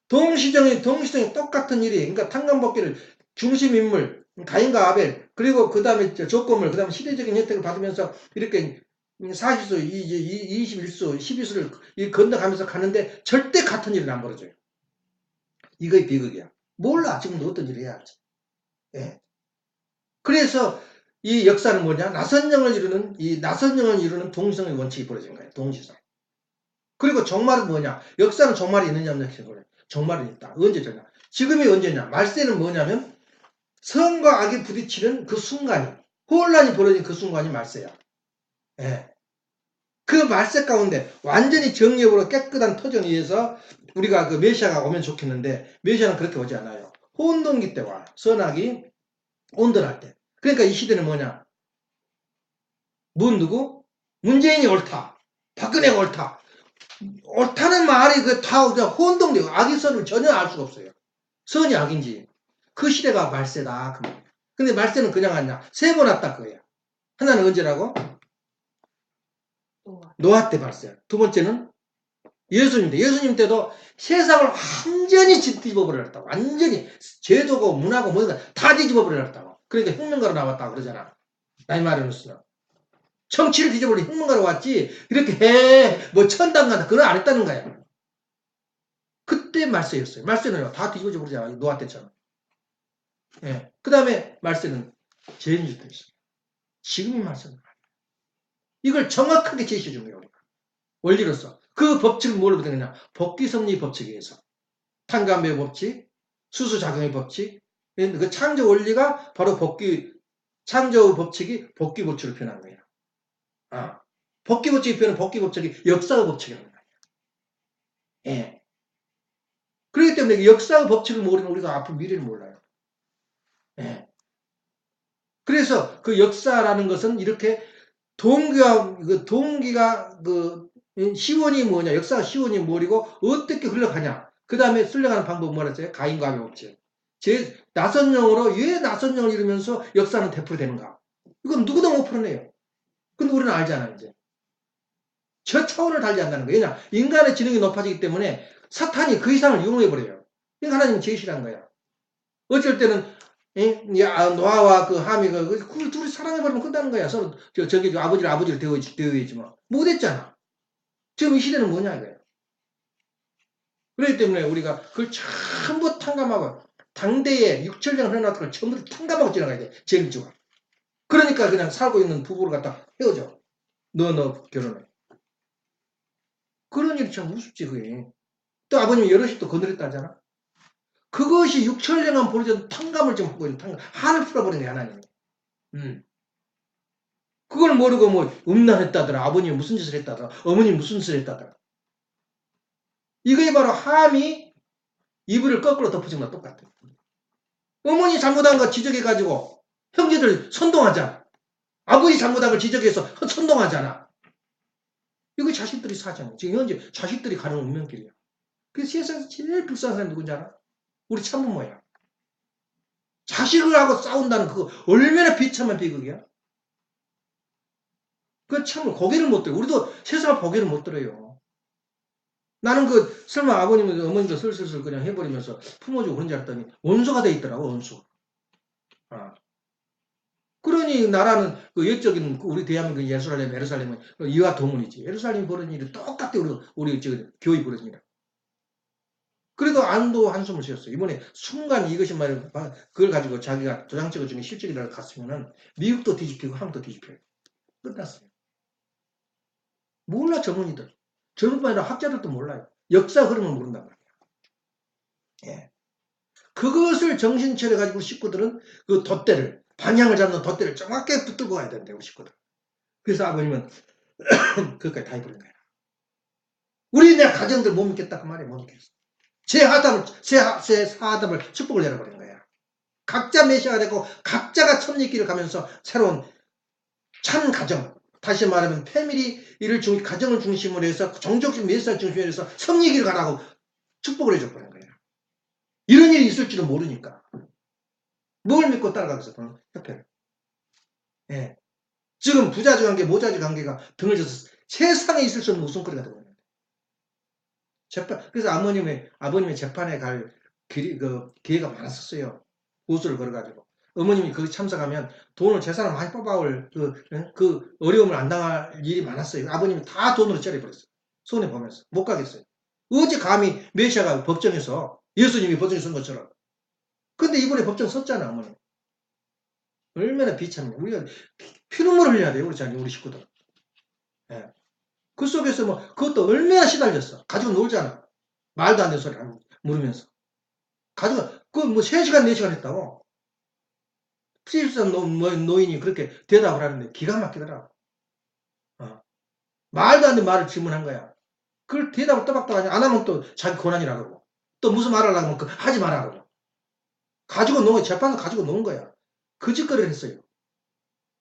동시정이 똑같은 일이 그러니까 탄광복귀를 중심 인물 가인과 아벨 그리고 그 다음에 조건물 그 다음에 시대적인 혜택을 받으면서 이렇게 40수 21수 12수를 건너가면서 가는데 절대 같은 일은 안 벌어져요. 이거의 비극이야. 몰라 지금도 어떤 일을 해야 할지. 예. 그래서 이 역사는 뭐냐 나선령을 이루는 동시성의 원칙이 벌어진 거예요. 동시성. 그리고 종말은 뭐냐 역사는 종말이 있느냐 없느냐 종말은 있다. 언제냐? 지금이 언제냐? 말세는 뭐냐면 선과 악이 부딪히는 그 순간이 혼란이 벌어진 그 순간이 말세야. 예. 그 말세 가운데 완전히 정력으로 깨끗한 터전에 의해서 우리가 그 메시아가 오면 좋겠는데 메시아는 그렇게 오지 않아요. 혼돈기 때 와요. 선악이 온전할 때. 그러니까 이 시대는 뭐냐? 누구? 문재인이 옳다. 박근혜가 옳다. 옳다는 말이 다 혼동되고 악의 선을 전혀 알 수가 없어요. 선이 악인지. 그 시대가 말세다. 근데 말세는 그냥 왔냐? 세 번 왔다 그거야. 하나는 언제라고? 노아 때 말세야. 두 번째는 예수님 때. 예수님 때도 세상을 완전히 뒤집어 버렸다고. 완전히 제도고 문화고 뭐가 다 뒤집어 버렸다고. 그러니까 혁명가로 나왔다고 그러잖아. 나이 말해놓으시나. 정치를 뒤져버린 혁명가로 왔지, 이렇게 해, 뭐 천당간다, 그건 안 했다는 거야. 그때 말세였어요. 말세는 다 뒤집어져 버리잖아. 노아 때처럼. 예. 그 다음에 말세는 제인주 때 있어요. 지금이 말세는. 이걸 정확하게 제시해 준 거예요, 우리가. 원리로서. 그 법칙을 뭘로 보느냐? 복귀섭리 법칙에 의해서. 탄감의 법칙, 수수작용의 법칙, 그 창조 원리가 바로 창조 법칙이 복귀 법칙을 표현한 거예요. 아, 복귀 법칙이 표현한 복귀 법칙이 역사의 법칙이라는 거예요. 예. 그렇기 때문에 역사의 법칙을 모르면 우리가 앞으로 미래를 몰라요. 예. 그래서 그 역사라는 것은 이렇게 동기가 시원이 뭐냐, 역사가 시원이 뭐리고 어떻게 흘러가냐. 그 다음에 흘러가는 방법은 뭐라 했어요? 가인과 아벨 법칙. 낯선 영어로 왜 낯선 영어를 이루면서 역사는 되풀이되는가? 이건 누구도 못 풀어내요. 근데 우리는 알잖아, 이제. 저 차원을 달리 한다는 거예요. 왜냐? 인간의 지능이 높아지기 때문에 사탄이 그 이상을 이용해버려요. 그러니까 하나님은 제시한 거야. 어쩔 때는 노아와 그 하미가 그 둘이 사랑해버리면 끝나는 거야. 서로 저기 아버지를 대우했지 뭐. 못했잖아. 지금 이 시대는 뭐냐 이거야. 그렇기 때문에 우리가 그걸 전부 탕감하고 당대에 6천년 흘러났던 걸 전부 탕감하고 지나가야 돼. 제일주가. 그러니까 그냥 살고 있는 부부를 갖다 헤어져. 너 결혼해. 그런 일이 참 우습지 그게. 또 아버님이 여럿이 또 건드렸다 하잖아. 그것이 6천년간 벌어진 탕감을 지금 하고 있는 탕감. 한을 풀어버린 게 하나님이. 그걸 모르고 뭐 음란했다더라. 아버님이 무슨 짓을 했다더라. 어머님이 무슨 짓을 했다더라. 이게 바로 함이 이불을 거꾸로 덮어준 거랑 똑같아요. 어머니 잘못한 거 지적해가지고 형제들 선동하잖아. 아버지 잘못한 걸 지적해서 선동하잖아. 이거 자식들이 사잖아. 지금 현재 자식들이 가는 운명길이야. 그 세상에서 제일 불쌍한 사람이 누군지 알아? 우리 참부모야. 자식을 하고 싸운다는 그거 얼마나 비참한 비극이야? 그 참 고개를 못 들어. 우리도 세상을 고개를 못 들어요. 나는 설마 아버님도 어머님도 슬슬 그냥 해버리면서 품어주고 그런 줄 알았더니 원수가 돼 있더라고, 원수. 아. 그러니 나라는 그 옛적인 우리 대한민국 예루살렘은 이와 도문이지. 예루살렘 벌어진 일이 똑같아 우리 교회 벌어진 일. 그래도 안도 한숨을 쉬었어요. 이번에 순간 이것이 말이야 그걸 가지고 자기가 도장 찍어주는 실적이라고 갔으면은 미국도 뒤집히고 한국도 뒤집혀요. 끝났어요. 몰라 전문의들. 전문뿐 아니라 학자들도 몰라요. 역사 흐름을 모른단 말이야. 예. 그것을 정신 차려가지고 식구들은 그 돛대를 방향을 잡는 돛대를 정확하게 붙들고 가야 된대 우리 식구들. 그래서 아버님은 그것까지 다 해버린 거야. 우리네 가정들 못 믿겠다 그 말이야. 못 믿겠어. 제 사담을 축복을 내려버린 거야. 각자 메시아가 되고 각자가 섭리길을 가면서 새로운 찬 가정, 다시 말하면 가정을 중심으로 해서 종족적 메시아를 중심으로 해서 섭리길을 가라고 축복을 해줘버린 거야. 이런 일이 있을 줄은 모르니까. 뭘 믿고 따라가겠어, 협회를. 예. 지금 부자지 관계, 모자지 관계가 등을 져서 세상에 있을 수 없는 웃음거리가 되고 있는데. 그래서 아버님의 재판에 갈 기회가 많았었어요. 보수를 걸어가지고. 어머님이 거기 참석하면 재산을 많이 뽑아올 그 어려움을 안 당할 일이 많았어요. 아버님이 다 돈으로 처리해버렸어요. 손해보면서. 못 가겠어요. 어째 감히 메시아가 법정에서 예수님이 법정에 선 것처럼. 근데 이번에 법정 섰잖아, 어머니. 얼마나 비참해. 우리가 피눈물을 흘려야 돼요, 우리 식구들. 예. 그 속에서 그것도 얼마나 시달렸어. 가지고 놀잖아. 말도 안 되는 소리 물으면서. 가지고, 3시간, 4시간 했다고. 피입산 노인이 그렇게 대답을 하는데 기가 막히더라. 말도 안 되는 말을 질문한 거야. 그걸 대답을 또박또박 안 하면 또 자기 권한이라고 그러고. 또 무슨 말을 하려면 하지 마라 그러고. 가지고 논 거야. 재판도 가지고 논 거야. 그 짓거리를 했어요.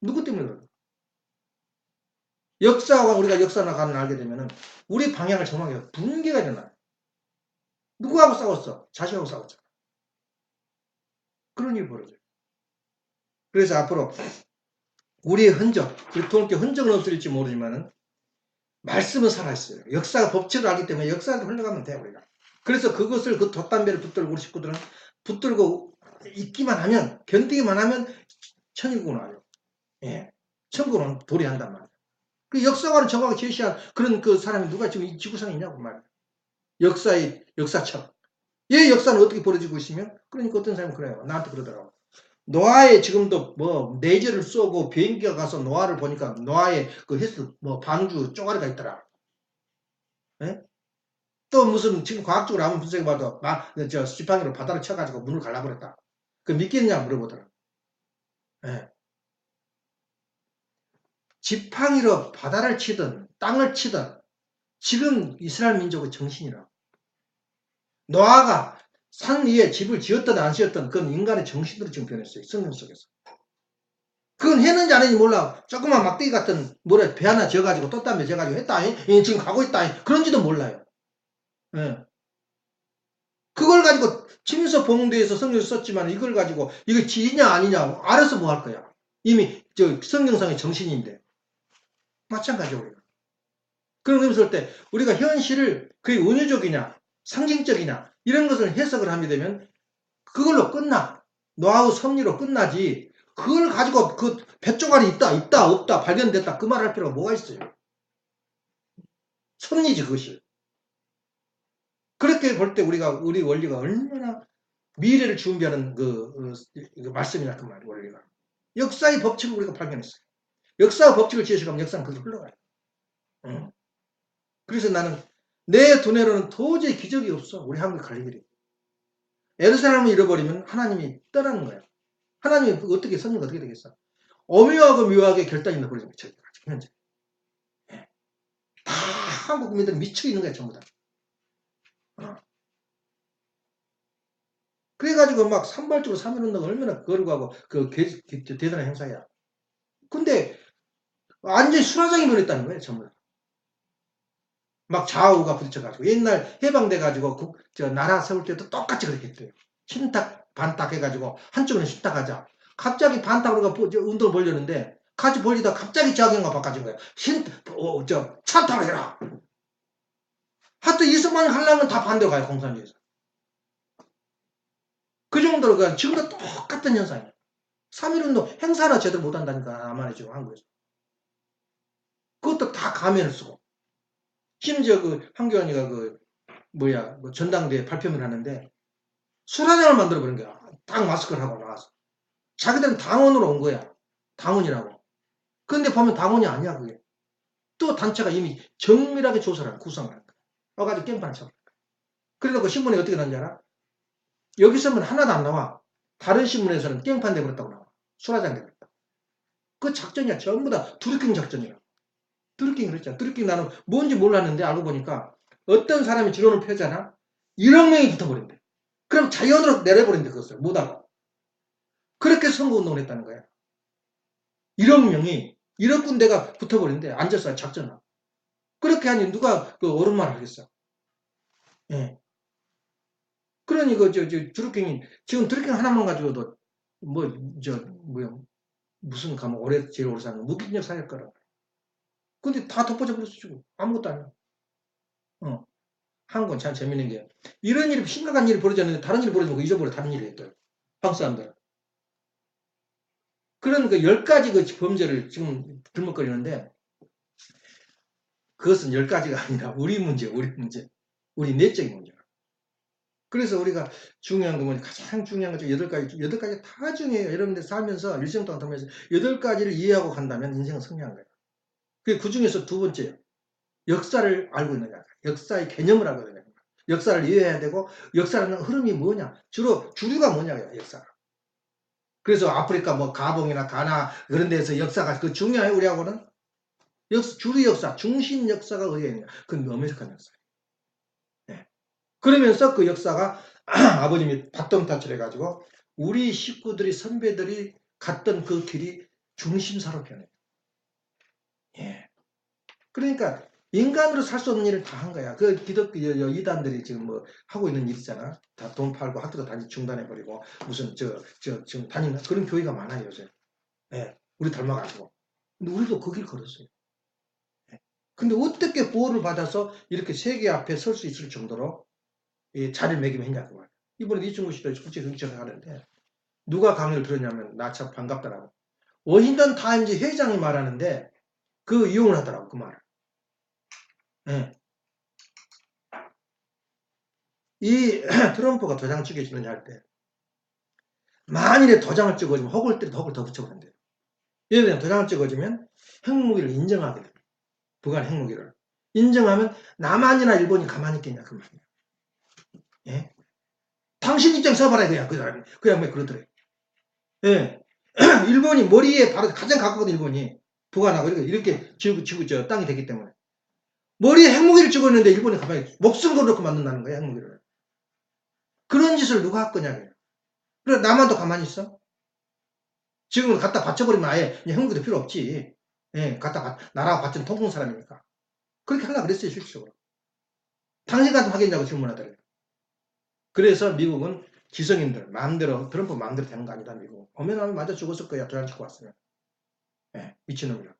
누구 때문에 그래? 우리가 역사 나가는 알게 되면은 우리 방향을 정하게 분개가 일어나. 누구하고 싸웠어? 자식하고 싸웠잖아. 그런 일이 벌어져요. 그래서 앞으로 우리의 흔적, 우리 통일교 흔적은 없을지 모르지만은 말씀은 살아있어요. 역사가 법칙을 알기 때문에 역사한테 흘러가면 돼요, 우리가. 그래서 그것을 그 돛담배를 붙들고 우리 식구들은 붙들고 있기만 하면, 견디기만 하면 천일국은 와요. 예. 천국은 도래한단 말이야. 그 역사관을 정확하게 제시한 그런 그 사람이 누가 지금 이 지구상에 있냐고 말이야. 역사의 역사책. 얘 역사는 어떻게 벌어지고 있으면? 그러니까 어떤 사람이 그래요. 나한테 그러더라고. 노아에 지금도 뭐 내재를 쏘고 비행기가 가서 노아를 보니까 노아의 그 해수 뭐 방주 쪼가리가 있더라. 예? 또 무슨 지금 과학적으로 한번 분석해봐도 저 지팡이로 바다를 쳐가지고 문을 갈라버렸다. 그 믿겠냐 물어보더라. 예. 지팡이로 바다를 치든 땅을 치든 지금 이스라엘 민족의 정신이라. 노아가 산 위에 집을 지었든 안 지었든 그건 인간의 정신으로 지금 변했어요. 성경 속에서. 그건 했는지 안 했는지 몰라. 조그만 막대기 같은 물에 배 하나 지어가지고 돛담배 지어가지고 했다. 지금 가고 있다. 그런지도 몰라요. 예. 그걸 가지고 침서 봉대에서 성경을 썼지만 이걸 가지고 이거 지냐 아니냐 알아서 뭐 할 거야. 이미 저 성경상의 정신인데. 마찬가지로 우리가. 그런 의미에서 볼 때 우리가 현실을 그게 은유적이냐 상징적이냐 이런 것을 해석을 하게 되면 그걸로 끝나. 노아의 섭리로 끝나지. 그걸 가지고 그 뱃조갈이 있다 없다 발견됐다 그 말 할 필요가 뭐가 있어요. 섭리지 그것이. 그렇게 볼 때 우리 원리가 얼마나 미래를 준비하는 그 말씀이냐 그 말이 원리가. 역사의 법칙을 우리가 발견했어요. 역사의 법칙을 제시하면 역사는 그렇게 흘러가요. 응. 그래서 나는 내 두뇌로는 도저히 기적이 없어. 우리 한국에 갈 일이. 예루살렘을 잃어버리면 하나님이 떠나는 거야. 하나님이 어떻게 선녀가 어떻게 되겠어? 오묘하고 묘하게 결단이 나버리는 거야. 지금 현재. 예. 다 한국 국민들은 미쳐 있는 거야 전부 다. 어. 그래가지고 막 산발적으로 3.1운동 얼마나 거르고 그 대단한 행사야. 근데 완전히 수라장이 변했다는 거예요 전부 다. 막 좌우가 부딪혀가지고 옛날 해방돼가지고 저 나라 세울 때도 똑같이 그렇게 했대요. 신탁 반탁 해가지고 한쪽은 신탁하자. 갑자기 반탁으로 운동을 벌렸는데 같이 벌리다 갑자기 자경가 바꿔진 거야. 찬탁을 해라. 하여튼 이승만이 하려면 다 반대로 가요 공산주의에서. 그 정도로 그냥 지금도 똑같은 현상이에요. 3.1운동 행사나 제대로 못한다니까 아마네 지금 한국에서. 그것도 다 가면을 쓰고. 심지어 그 황교안이가 뭐 전당대회 발표를 하는데 수라장을 만들어버린 거야. 딱 마스크를 하고 나와서. 자기들은 당원으로 온 거야. 당원이라고. 그런데 보면 당원이 아니야 그게. 또 단체가 이미 정밀하게 조사를 하고 구성을 한 거야. 와가지고 깽판을 쳐버린 거야. 그래놓고 신문에 어떻게 나는지 알아? 여기서는 하나도 안 나와. 다른 신문에서는 깽판 돼버렸다고 나와. 수라장 돼버렸다. 그 작전이야. 전부 다 드루킹 작전이야. 드루킹 그랬잖아. 드루킹 나는 뭔지 몰랐는데 알고 보니까 어떤 사람이 지론을 펴잖아. 1억 명이 붙어버린대. 그럼 자연으로 내려버린대 그것을 못하고. 그렇게 선거운동을 했다는 거야. 1억 명이 1억 군데가 붙어버린대. 앉아서 작전을. 그렇게 하니 누가 그 옳은 말을 하겠어. 예. 그러니 드루킹이 지금 드루킹 하나만 가지고도 무슨 과목 올해 제일 오래 사는 무기징역 사실 거라. 근데 다 덮어져 버렸어 지금. 아무것도 아니야. 어. 한국은 참 재밌는 게 이런 일이 심각한 일이 벌어졌는데 다른 일이 벌어지고 잊어버려 다른 일이 했더라. 한국 사람들은. 그런 그 10가지 그 범죄를 지금 들먹거리는데 그것은 10가지가 아니라 우리 문제. 우리 내적인 문제. 그래서 우리가 중요한 건 가장 중요한 건 8가지 다 중요해요. 여러분들 살면서 일생 동안 살면서 8가지를 이해하고 간다면 인생은 승리한 거예요. 그 중에서 두 번째요. 역사를 알고 있느냐. 역사의 개념을 알고 있느냐. 역사를 이해해야 되고 역사라는 흐름이 뭐냐. 주로 주류가 뭐냐고요. 역사가. 그래서 아프리카 뭐 가봉이나 가나 그런 데서 역사가 그 중요해요. 우리하고는. 주류 역사, 중심 역사가 어디에 있느냐. 그건 아메리칸 역사예요. 네. 그러면서 그 역사가 아버님이 바통 타치를 해가지고 우리 식구들이 선배들이 갔던 그 길이 중심사로 변해요. 예. 그러니까 인간으로 살 수 없는 일을 다 한 거야. 그 기독교 이단들이 지금 뭐 하고 있는 일 있잖아. 다 돈 팔고 학교도 다니 중단해버리고 무슨 지금 다니는 그런 교회가 많아요 요새. 예. 우리 닮아가지고. 근데 우리도 그 길 걸었어요. 예. 근데 어떻게 보호를 받아서 이렇게 세계 앞에 설 수 있을 정도로 자리를 매김했냐 그 말. 이번에 이충구 씨도 국제정치를 하는데 누가 강의를 들었냐면 나 참 반갑더라고. 워싱턴 타임즈 회장이 말하는데 그 이용을 하더라고 그 말을. 예. 이 트럼프가 도장 찍어주느냐 할 때 만일에 도장을 찍어주면 혹을 때려도 혹을 더 붙여버린대요. 예를 들면 도장을 찍어주면 핵무기를 인정하게 돼요. 북한 핵무기를. 인정하면 남한이나 일본이 가만히 있겠냐 그 말이에요. 예? 당신 입장 써봐라 그냥 그 사람이. 그 양반이 그러더래요. 예. 일본이 머리에 바로 가장 가깝거든 일본이. 북한하고 이렇게 지구 땅이 됐기 때문에. 머리에 핵무기를 찍었는데 일본이 가만히 목숨 걸어놓고 만든다는 거야 핵무기를. 그런 짓을 누가 할 거냐. 그래 남한도 가만히 있어? 지금 갖다 바쳐버리면 아예 핵무기도 필요 없지. 예, 나라가 바치는 통공 사람이니까. 그렇게 하려고 그랬어요 실질적으로. 당신한테 하겠냐고 질문하더래요. 그래서 미국은 기성인들 마음대로 트럼프 마음대로 되는 거 아니다 미국. 보면 하면 맞아 죽었을 거야 도장 찍고 왔으면. 예, 미친놈이라고.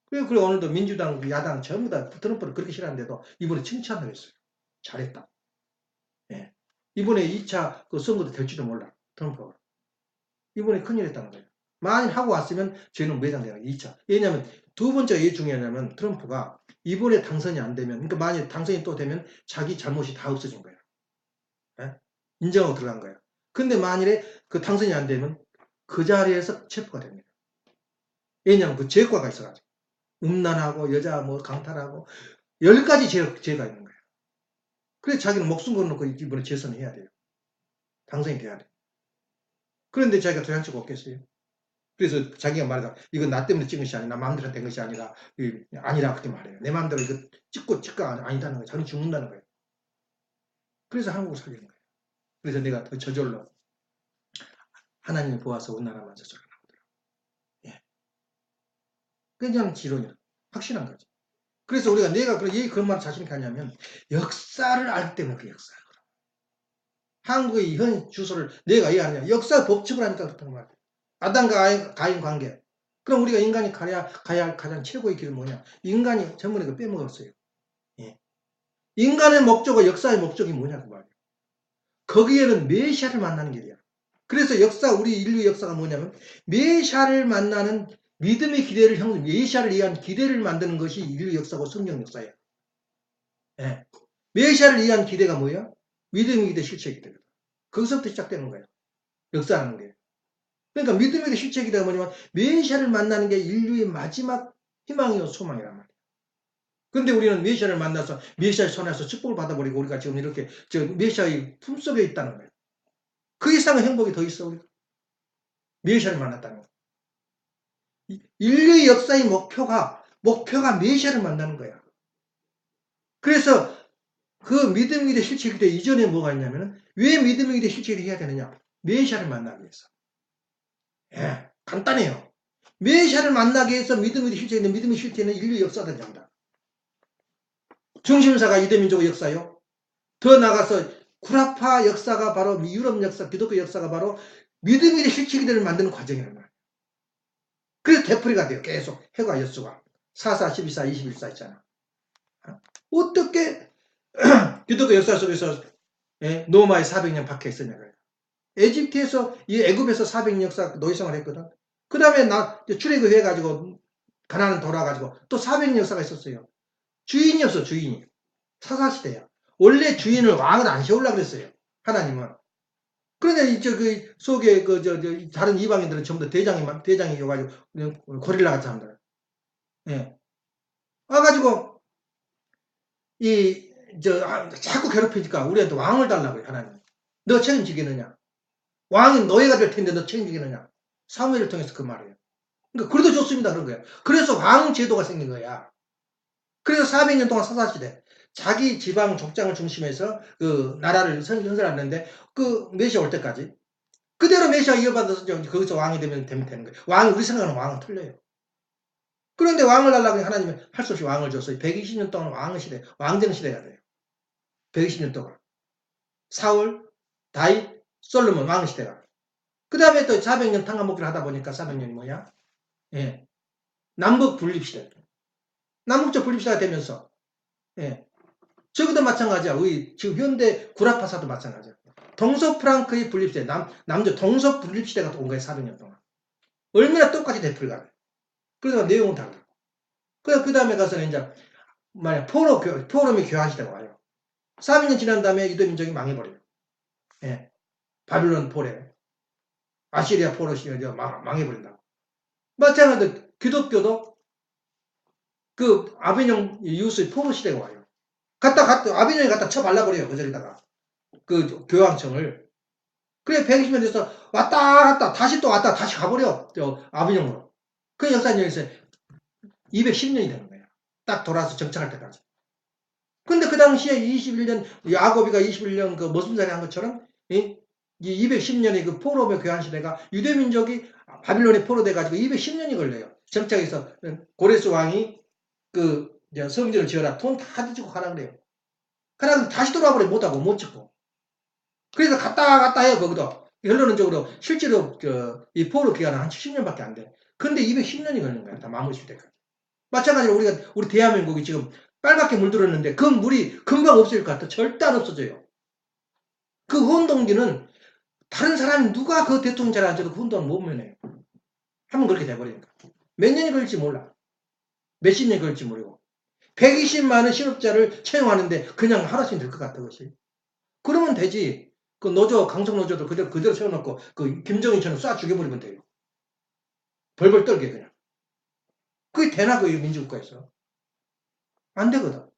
그리고 오늘도 민주당 야당 전부 다 트럼프를 그렇게 싫어하는데도 이번에 칭찬을 했어요. 잘했다. 예. 이번에 2차 그 선거도 될지도 몰라 트럼프가. 이번에 큰일 했다는 거예요. 만일 하고 왔으면 저희는 무해당되는 거예요. 2차. 왜냐하면 두 번째가 왜 중요하냐면 트럼프가 이번에 당선이 안 되면 그러니까 만일 당선이 또 되면 자기 잘못이 다 없어진 거예요. 예? 인정하고 들어간 거예요. 근데 만일에 그 당선이 안 되면 그 자리에서 체포가 됩니다. 왜냐하면 그 죄과가 있어가지고 음란하고 여자 뭐 강탈하고 10가지 죄가 있는 거예요. 그래서 자기는 목숨 걸어놓고 이번에 재선을 해야 돼요. 당선이 돼야 돼요. 그런데 자기가 도장 찍고 없겠어요. 그래서 자기가 말하다 이건 나 때문에 찍은 것이 아니라 나 마음대로 된 것이 아니라 아니라 그렇게 말해요. 내 마음대로 이거 찍가 아니다는 거예요. 자기는 죽는다는 거예요. 그래서 한국을 살리는 거예요. 그래서 내가 그 저절로 하나님이 보아서 온 나라만 저절로 나오더라고요. 예. 그냥 지론이야. 확실한 거지. 그래서 우리가 내가 그런 말을 자신 있게 하냐면 역사를 알기 때문에 그 역사야. 한국의 현 주소를 내가 이해하냐. 역사 법칙을 하니까 그렇다는 말이야. 아담과 가인 관계. 그럼 우리가 인간이 가야 할 가장 최고의 길은 뭐냐? 인간이 전번에 그 빼먹었어요. 예. 인간의 목적과 역사의 목적이 뭐냐 그 말이야. 거기에는 메시아를 만나는 길이야. 그래서 우리 인류 역사가 뭐냐면 메시아를 만나는 믿음의 기대를 메시아를 위한 기대를 만드는 것이 인류 역사고 성경 역사예요. 예. 메시아를 위한 기대가 뭐야? 믿음의 기대, 실체 기대거든. 거기서부터 시작되는 거예요. 역사라는 게. 그러니까 믿음의 기대, 실체 기대가 뭐냐면 메시아를 만나는 게 인류의 마지막 희망이요 소망이란 말이에요. 그런데 우리는 메시아를 만나서 메시아의 손에서 축복을 받아버리고 우리가 지금 이렇게 메시아의 품속에 있다는 거예요. 그 이상의 행복이 더 있어 우리가. 메시아를 만났다는 거예요. 인류의 역사의 목표가 메시아를 만나는 거야. 그래서 그 믿음의 기대, 실체 기대 이전에 뭐가 있냐면 왜 믿음의 기대, 실체 기대 해야 되느냐? 메시아를 만나기 위해서. 예, 간단해요. 메시아를 만나기 위해서 믿음의 기대, 실체 기대, 믿음의 실체는 인류 역사다 된다. 중심사가 유대민족의 역사요. 더 나가서 구라파 역사가 바로 유럽 역사, 기독교 역사가 바로 믿음의 기대, 실체 기대를 만드는 과정이란 말이에요. 그래서 되풀이가 돼요. 계속 해가 여수가 4사, 12사, 21사 있잖아. 어떻게 기독교 역사 속에서 노마의 400년 박혀 있었냐고요. 에집트에서 이 애굽에서 400년 역사 노예생활을 했거든. 그 다음에 출애굽 해가지고 가나안 돌아가지고 또 400년 역사가 있었어요. 주인이 없어 주인이. 사사시대야. 원래 주인을 왕을 안 세우려고 그랬어요. 하나님은. 그런데 그 속에 다른 이방인들은 전부 다 대장이어가지고 고릴라 같은 사람들. 예. 와가지고 자꾸 괴롭히니까 우리한테 왕을 달라고 해 하나님. 너 책임지겠느냐? 왕이 노예가 될 텐데 너 책임지겠느냐? 사무엘을 통해서 그 말이에요. 그러니까 그래도 좋습니다 그런 거예요. 그래서 왕 제도가 생긴 거야. 그래서 400년 동안 사사시대 자기 지방 족장을 중심해서 그 나라를 선설하는데 그 메시아 올 때까지 그대로 메시아 이어받아서 거기서 왕이 되면 되는 거예요. 우리 생각하는 왕은 틀려요. 그런데 왕을 달라고 하나님은 할 수 없이 왕을 줬어요. 120년 동안 왕정 시대가 돼요. 120년 동안. 사울, 다윗, 솔로몬 왕 시대가. 그 다음에 또 400년 탕감먹기를 하다 보니까 400년이 뭐야? 예. 남북 분립시대. 남북적 분립시대가 되면서, 예. 저기도 마찬가지야. 우리 지금 현대 구라파사도 마찬가지야. 동서 프랑크의 분립시대, 남쪽 동서 분립시대가 온 거예요, 400년 동안. 얼마나 똑같이 되풀이가 돼. 그래서 내용은 달라. 그 다음에 가서는 이제, 만약 포럼이 교환시대가 와요. 400년 지난 다음에 유대 민족이 망해버려요. 예. 바빌론 포레, 아시리아 포로시 망해버린다고. 마찬가지로 기독교도 그 아비뇽 이웃의 포로 시대가 와요. 아비뇽이 갖다 쳐발라버려요. 그 자리다가. 그 교황청을. 그래, 120년 돼서 왔다 갔다, 다시 또 왔다, 다시 가버려. 아비뇽으로. 그 역사는 여기서 210년이 되는 거예요. 딱 돌아서 정착할 때까지. 근데 그 당시에 21년, 야곱이가 21년 그 머슴살이 한 것처럼, 이 210년의 그 포로의 교환시대가 유대민족이 바빌론에 포로돼가지고 210년이 걸려요. 정착해서 고레스 왕이 그 성전을 지어라. 돈 다 뒤지고 가라 그래요. 그러다 다시 돌아버려 못하고 못 짓고. 그래서 갔다 해요, 거기도. 결론적으로 실제로 이 포로 기간은 한 70년밖에 안 돼. 근데 210년이 걸린 거야. 다 마무리 실 때까지. 마찬가지로 우리 대한민국이 지금 빨갛게 물들었는데 그 물이 금방 없어질 것 같아. 절대 안 없어져요. 그 혼동기는 다른 사람이 누가 그 대통령 자리에 앉아도 그 혼동을 못 면해요. 한번 그렇게 돼버리니까. 몇 년이 걸릴지 몰라. 몇십 년이 걸릴지 모르고. 120만의 신업자를 채용하는데 그냥 하루씩 될 것 같아, 그것이. 그러면 되지. 그 강성노조도 그대로 세워놓고 그 김정인처럼 쏴 죽여버리면 돼요. 벌벌 떨게 그냥. 그게 되나, 그 민주국가에서. 안 되거든.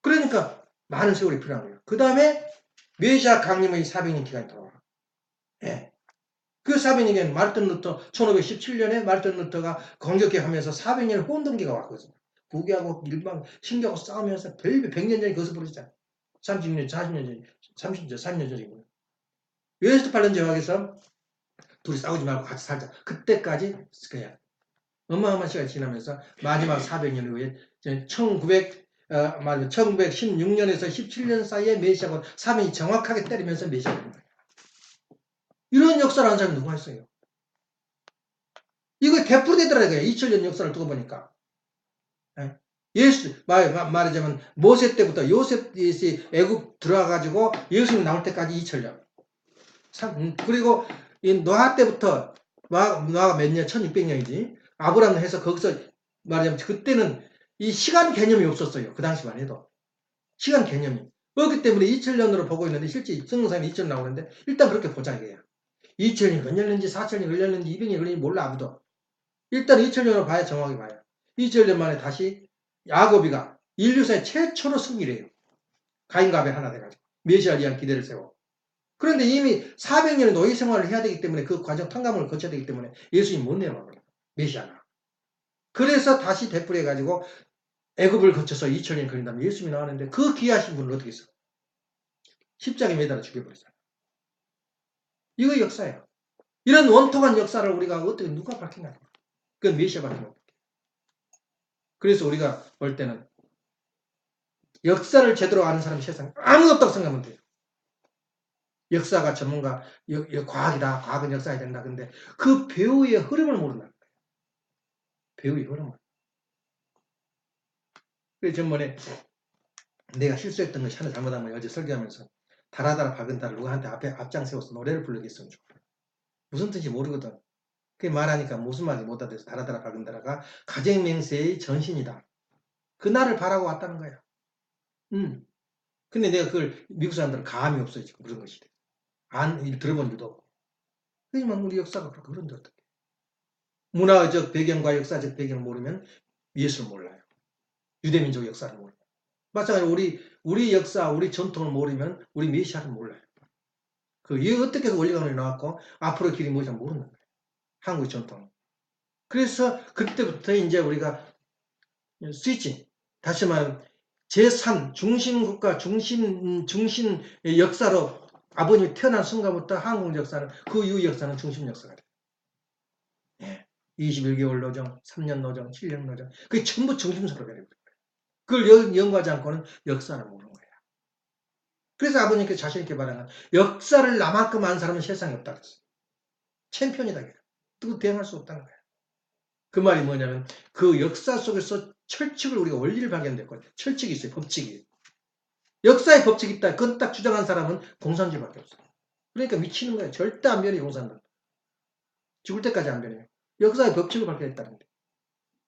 그러니까 많은 세월이 필요한 거예요. 그 다음에 메시아 강림의 400년 기간이 돌아와. 예. 그 400년은 마르틴 루터, 1517년에 마르틴 루터가 공격하면서 400년 혼동기가 왔거든요. 부귀하고 일방, 신기하고 싸우면서 별별 100년 전에 거기서 부르잖아요. 30년, 40년 전, 30년, 40년 전이고. 웨스트팔런 제약에서 둘이 싸우지 말고 같이 살자. 그때까지 그냥 어마어마한 시간이 지나면서 마지막 400년 후에 1916년에서 17년 사이에 메시아가 3이 정확하게 때리면서 메시아가 된 거예요. 이런 역사를 하는 사람이 누가 있어요? 이거 되풀이되더라고요. 2000년 역사를 두고 보니까. 말하자면 모세 때부터 요셉이 애굽 들어와가지고 예수님 나올 때까지 2000년. 그리고 노아 때부터 노아가 몇 년? 1600년이지. 아브라함 해서 거기서 말하자면 그때는 이 시간 개념이 없었어요. 그 당시만 해도. 시간 개념이. 그렇기 때문에 2000년으로 보고 있는데 실제 성경상에 2000년 나오는데 일단 그렇게 보자 이게야. 2000년이 걸렸는지 4000년이 걸렸는지 200년이 걸렸는지 몰라 아무도. 일단 2000년으로 봐야 정확히 봐요. 2000년 만에 다시 야곱이가 인류사의 최초로 승리를 해요. 가인과 아벨 하나 돼가지고 메시아를 위한 기대를 세워. 그런데 이미 400년의 노예 생활을 해야 되기 때문에 그 과정 탕감을 거쳐야 되기 때문에 예수님이 못 내려와요. 메시아가. 그래서 다시 되풀이해가지고 애굽을 거쳐서 2000년이 걸린 다음에 예수님이 나왔는데 그 귀하신 분을 어떻게 했어? 십자가에 매달아 죽여버렸어요. 이거 역사예요. 이런 원통한 역사를 우리가 어떻게 누가 밝히냐. 그건 메시아밖에 못. 그래서 우리가 볼 때는 역사를 제대로 아는 사람이 세상에 아무도 없다고 생각하면 돼요. 역사가 전문가, 과학이다. 과학은 역사해야 된다. 근데 그 배우의 흐름을 모른다는 거예요. 배우의 흐름을. 그래서 전번에 내가 실수했던 것이 하나 잘못하면 어제 설교하면서 달아달아 박은 달을 누구한테 앞장 세워서 노래를 부르겠으면 좋겠다. 무슨 뜻인지 모르거든. 그게 말하니까 무슨 말인지 못 알아듣어서 달아달아 박은 달아가 가정맹세의 전신이다. 그날을 바라고 왔다는 거야. 근데 내가 그걸 미국 사람들은 감이 없어요. 지금 그런 것이. 들어본 일도 없고. 하지만 우리 역사가 그런데 어떡해. 문화적 배경과 역사적 배경을 모르면 예수를 몰라요. 유대민족 역사를 몰라요. 마찬가지로 우리 역사, 우리 전통을 모르면 우리 메시아를 몰라요. 이게 어떻게 원리관이 나왔고 앞으로 길이 무엇인지 모르는 거예요. 한국 전통. 그래서 그때부터 이제 우리가 스위치, 다시 말하면 제3 중심국가 중심 역사로 아버님이 태어난 순간부터 한국 역사는 그 이후 역사는 중심 역사가 돼요. 예. 21개월 노정, 3년 노정, 7년 노정. 그게 전부 중심으로 되는 거예요. 그걸 연구하지 않고는 역사를 모르는 거예요. 그래서 아버님께서 자신있게 말하는 역사를 나만큼 아는 사람은 세상에 없다 그랬어요. 챔피언이다. 누구 대항할 수 없다는 거예요. 그 말이 뭐냐면 그 역사 속에서 철칙을 우리가 원리를 발견됐거든요. 철칙이 있어요. 법칙이. 역사의 법칙이 있다. 그건 딱 주장한 사람은 공산주의밖에 없어요. 그러니까 미치는 거예요. 절대 안 변해 공산당. 죽을 때까지 안 변해요. 역사의 법칙을 발견했다는 거예요.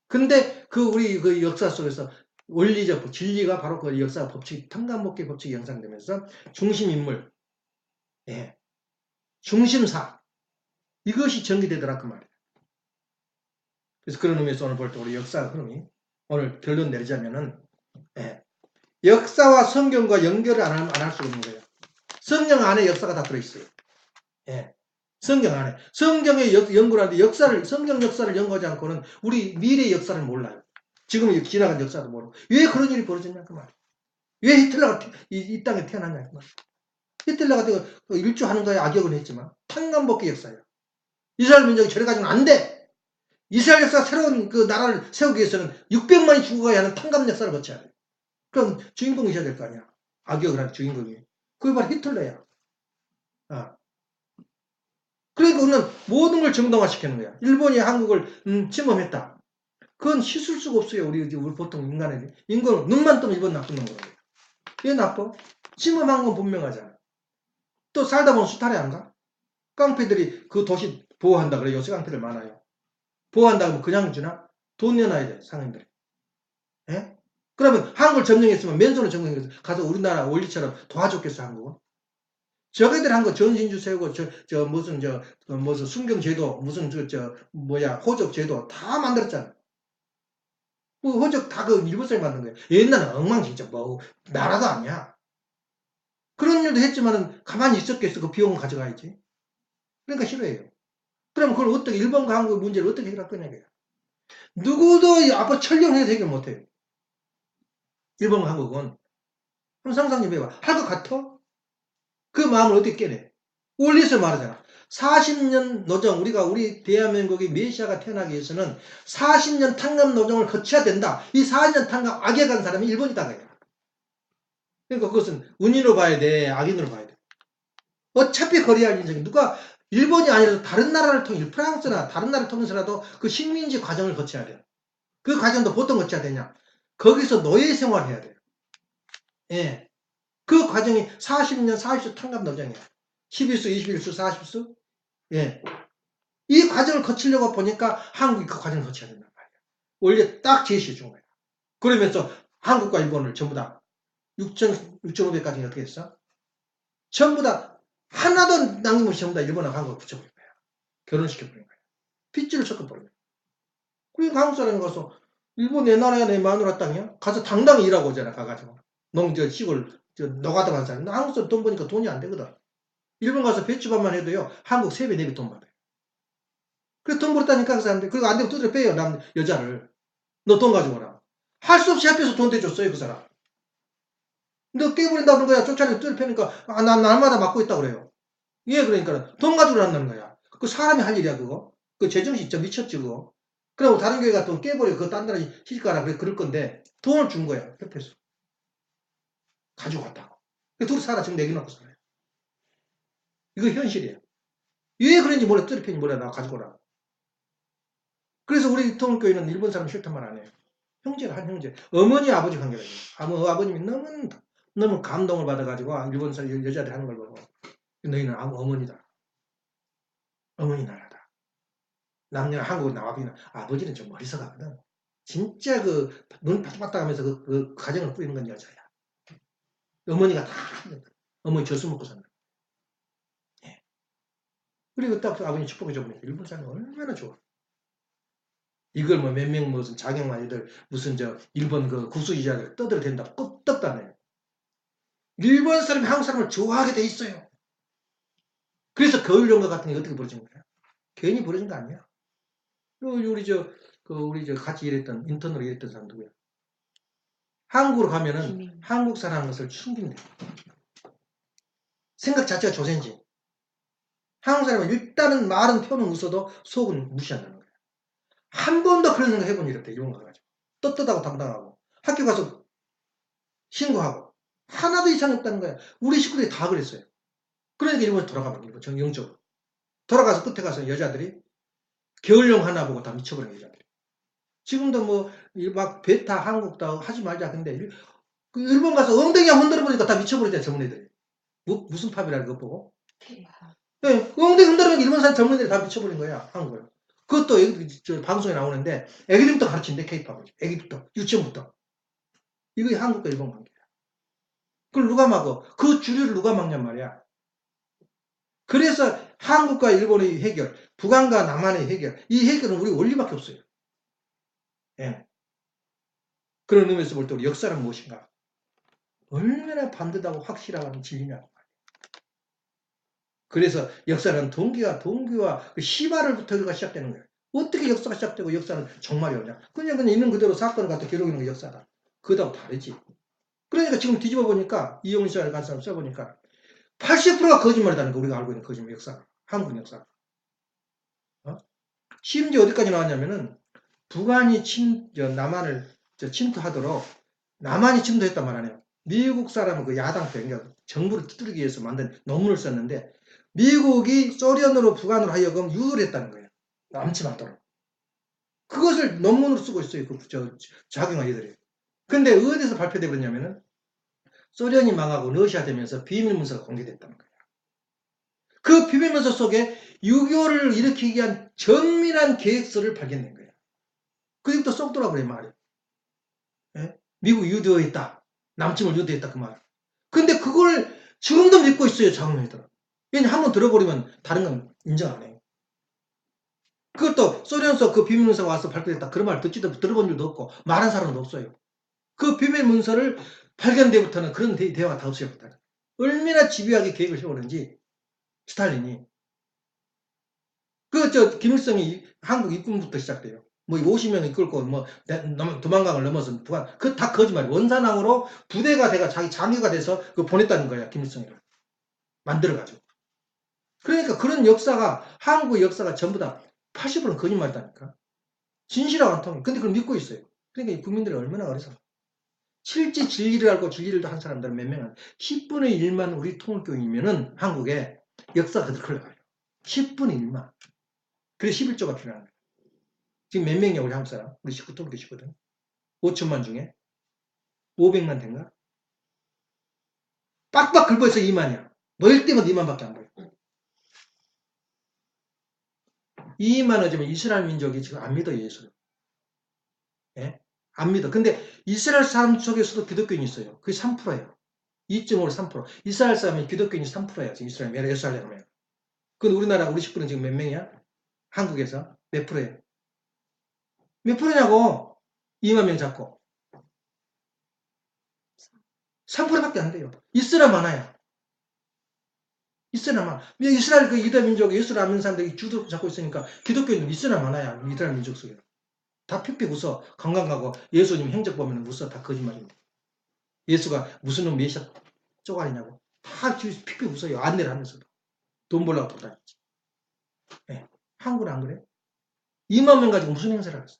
근데 우리 그 역사 속에서 원리적 진리가 바로 그 역사 법칙, 탕감복귀 법칙이 형성되면서 중심인물, 예, 중심사, 이것이 전개되더라 그 말이에요. 그래서 그런 의미에서 오늘 볼 때 우리 역사 흐름이 오늘 결론 내리자면은, 예, 역사와 성경과 연결을 안 할 수가 없는 거예요. 성경 안에 역사가 다 들어있어요. 예. 성경 안에. 성경의 연구를 하는데 성경 역사를 연구하지 않고는 우리 미래의 역사를 몰라요. 지금 지나간 역사도 모르고. 왜 그런 일이 벌어졌냐, 그 말이에요. 왜 히틀러가 이 땅에 태어났냐, 그 말이에요. 히틀러가 일주하는 거에 악역을 했지만, 탕감복귀 역사예요. 이스라엘 민족이 저래 가지고는 안 돼! 이스라엘 역사 새로운 그 나라를 세우기 위해서는 600만이 죽어가야 하는 탕감 역사를 거쳐야 돼. 그럼 주인공이 있어야 될 거 아니야. 악역을 한 주인공이. 그게 바로 히틀러야. 아. 그러니까 우리는 모든 걸 정당화시키는 거야. 일본이 한국을 침범했다. 그건 씻을 수가 없어요. 우리 보통 인간은 눈만 뜨면 일본 나쁜 놈으로. 왜 나빠? 침범한 건 분명하잖아. 또 살다 보면 수탈이 안 가? 깡패들이 그 도시 보호한다 그래. 요새 깡패들 많아요. 보호한다고 그냥 주나? 돈 내놔야 돼. 상인들이. 예? 그러면 한국을 점령했으면 맨손으로 점령해서 가서 우리나라 원리처럼 도와줬겠어, 한국은? 저희들 한 거 전신주 세우고 무슨 순경제도 무슨 호적 제도 다 만들었잖아. 그 호적 다 그 일본 사람이 만든 거야. 옛날에 엉망진짜 뭐 나라도 아니야. 그런 일도 했지만은 가만히 있었겠어. 그 비용을 가져가야지. 그러니까 싫어해요. 그럼 그걸 어떻게 일본과 한국의 문제를 어떻게 해결할 거냐 이거야. 누구도 앞으로 천년해서 해결 못해요. 일본과 한국은. 그럼 상상 좀 해봐. 할 것 같아? 그 마음을 어떻게 깨내? 원리에서 말하잖아. 40년 노정, 우리 대한민국의 메시아가 태어나기 위해서는 40년 탕감 노정을 거쳐야 된다. 이 40년 탕감 악역한 사람이 일본이다. 그러니까 그것은 은인으로 봐야 돼, 악인으로 봐야 돼. 어차피 거래야 할 인생이 누가 일본이 아니라도 다른 나라를 통해 프랑스나 다른 나라를 통해서라도 그 식민지 과정을 거쳐야 돼요. 그 과정도 보통 거쳐야 되냐? 거기서 노예 생활해야 돼요. 예. 그 과정이 40년, 40수 탕감 노정이야. 11수, 21수, 40수? 예. 이 과정을 거치려고 보니까 한국이 그 과정을 거쳐야 된단 말이야. 원래 딱 제시해 준 거야. 그러면서 한국과 일본을 전부 다 6,500까지 어떻게 했어? 전부 다 하나도 남김없이 전부 다 일본하고 한국을 붙여버린 거야. 결혼시켜버린 거야. 핏줄을 섞어버린 거야. 그러니까 한국 사람이 가서 일본 내 나라야 내 마누라 땅이야? 가서 당당히 일하고 오잖아. 가가지고. 시골 노가다 간 사람. 한국 사람 돈 버니까 돈이 안 되거든. 일본 가서 배추밥만 해도요. 한국 3배, 4배 돈 받아요. 그래서 돈 벌었다니까 그 사람들. 그리고 안 되면 두드려 빼요. 여자를. 너 돈 가지고 오라. 할 수 없이 합해서 돈 대줬어요. 그 사람. 너 깨버린다는 거야. 쫓아내고 두드려 패니까 난 날마다 맞고 있다고 그래요. 예, 그러니까 돈 가지고 오란다는 거야. 그 사람이 할 일이야 그거. 그 제정신 진짜 미쳤지 그거. 그리고 다른 교회가 돈 깨버려. 그거 딴 데로 시집가라. 그럴 건데 돈을 준 거야. 협회에서. 가지고 왔다고. 둘이 살아. 지금 내겨놓고 살아요. 이거 현실이에요. 왜 그런지 몰라. 두드려 패는지 몰라. 나 가지고 오라. 그래서 우리 통일교회는 일본 사람 싫단 말 안 해요. 형제가 한 형제. 어머니 아버지 관계가 있어요. 아버님이 너무 감동을 받아가지고 일본 사람 여자들 하는 걸 보고 너희는 어머니다. 어머니 나라다. 남녀 한국 나와비는 아버지는 좀 어리석하거든. 진짜 눈 바짝바짝 하면서 그 가정을 꾸리는 건 여자야. 어머니가 다 어머니 젖술 먹고 산다. 예. 그리고 딱 아버님 축복해 줘보니까 일본 사람이 얼마나 좋아. 이걸 뭐 몇 명 무슨 자격만이들 무슨 일본 그 구수이자들 떠들어 된다. 끄떡도 안 해요. 일본 사람이 한국 사람을 좋아하게 돼 있어요. 그래서 거울연가 같은 게 어떻게 벌어진 거야? 괜히 벌어진 거 아니야. 우리 같이 일했던 인턴으로 일했던 사람 누구야? 한국으로 가면은 한국 사람 것을 숨긴대. 생각 자체가 조센지. 한국 사람은 일단은 말은 표는 웃어도 속은 무시한다는 거야. 한 번도 그런 생각 해본 일 없대. 일본 가가지고. 떳떳하고 당당하고. 학교 가서 신고하고. 하나도 이상이 없다는 거야. 우리 식구들이 다 그랬어요. 그러니까 일본에 돌아가버린 거야. 정영적으로. 돌아가서 끝에 가서 여자들이 겨울용 하나 보고 다 미쳐버린 여자들이. 지금도 막 베타 한국도 하지 말자. 근데 일본 가서 엉덩이 한번 흔들어보니까 다 미쳐버리잖아. 젊은 애들이. 무슨 팝이라는 거 보고. 네, 엉덩이 흔들어보니까 일본 사람 젊은 애들이 다 미쳐버린 거야. 한국을. 그것도 저 방송에 나오는데 애기들부터 가르친대 케이팝을. 애기부터 유치원부터. 이게 한국과 일본 관계야. 그걸 누가 막어? 그 주류를 누가 막냔 말이야. 그래서 한국과 일본의 해결, 북한과 남한의 해결, 이 해결은 우리 원리밖에 없어요. 예. 그런 의미에서 볼 때 우리 역사는 무엇인가? 얼마나 반듯하고 확실하고 진리냐고. 그래서 역사는 동기와 그 시발을부터 시작되는 거예요. 어떻게 역사가 시작되고 역사는 정말이 오냐? 그냥 있는 그대로 사건을 갖다 기록하는 게 역사다. 그거하고 다르지. 그러니까 지금 뒤집어 보니까 이용희 씨를 간 사람 써보니까 80%가 거짓말이라는 거 우리가 알고 있는 거짓말 역사가. 한국 역사가. 어? 심지어 어디까지 나왔냐면은 북한이 남한을 침투하도록 남한이 침투했단 말이에요. 미국 사람은 그 야당 때, 그러니까 정부를 두드리기 위해서 만든 논문을 썼는데 미국이 소련으로 북한으로 하여금 유도를 했다는 거예요. 남침하도록. 그것을 논문으로 쓰고 있어요. 작용한 이들이. 근데 어디서 발표되고 있냐면은 소련이 망하고 러시아 되면서 비밀문서가 공개됐다는 거예요. 그 비밀문서 속에 6.25를 일으키기 위한 정밀한 계획서를 발견된 거예요. 그때부터 쏙 돌아버려요, 말이. 예? 미국 유도했다. 남침을 유도했다, 그 말. 근데 그걸 지금도 믿고 있어요, 자국민들은. 왜냐, 한번 들어버리면 다른 건 인정 안 해요. 그것도 소련서 그 비밀문서가 와서 발표됐다. 그런 말 듣지도 들어본 일도 없고, 말한 사람도 없어요. 그 비밀문서를 발견되부터는 그런 대화가 다 없어졌다. 얼마나 집요하게 계획을 세우는지, 스탈린이. 김일성이 한국 입군부터 시작돼요. 뭐 50명 이끌고 도망강을 넘어서 북한, 그 다 거짓말이에요. 원산항으로 부대가 돼가 자기가 돼서 그 보냈다는 거야, 김일성이를. 만들어가지고. 그러니까 그런 역사가, 한국의 역사가 전부 다 80%는 거짓말이다니까. 진실하고 안 통해. 근데 그걸 믿고 있어요. 그러니까 국민들이 얼마나 어리석어. 실제 진리를 알고 진리를 한 사람들은 몇 명은 10분의 1만 우리 통일교이면은 한국에 역사가 그렇게 흘러가요. 10분의 1만. 그래서 11조가 필요한 거예요. 지금 몇 명이야, 우리 한국 사람? 우리 식구 통일교 식구들. 5천만 중에 500만 된가? 빡빡 긁어서 2만이야. 모일 때마다 2만밖에 안 보여. 2만 어쩌면 이스라엘 민족이 지금 안 믿어, 예수를. 예? 안 믿어. 근데 이스라엘 사람 속에서도 기독교인이 있어요. 그게 3%예요. 2.5로 3%. 이스라엘 사람이 기독교인이 3%예요. 지금 이스라엘, 예루살렘 하면. 근데 우리나라, 우리 식구는 지금 몇 명이야? 한국에서? 몇 프로예요? 몇 프로냐고? 2만 명 잡고. 3%밖에 안 돼요. 이스라엘 많아요. 이스라엘 많아. 이스라엘 그 유다 민족, 예수를 안 믿는 사람들이 주도 잡고 있으니까 기독교인들 이스라엘 많아요. 이스라엘 민족 속에. 다 픽픽 웃어. 관광 가고 예수님 행적 보면 웃어. 다 거짓말인데. 예수가 무슨 놈 메시아 쪼가리냐고. 다 픽픽 웃어요. 안내를 하면서도. 돈 벌려고 돌아다니지. 네. 한국은 안 그래? 2만 명 가지고 무슨 행사를 하겠어?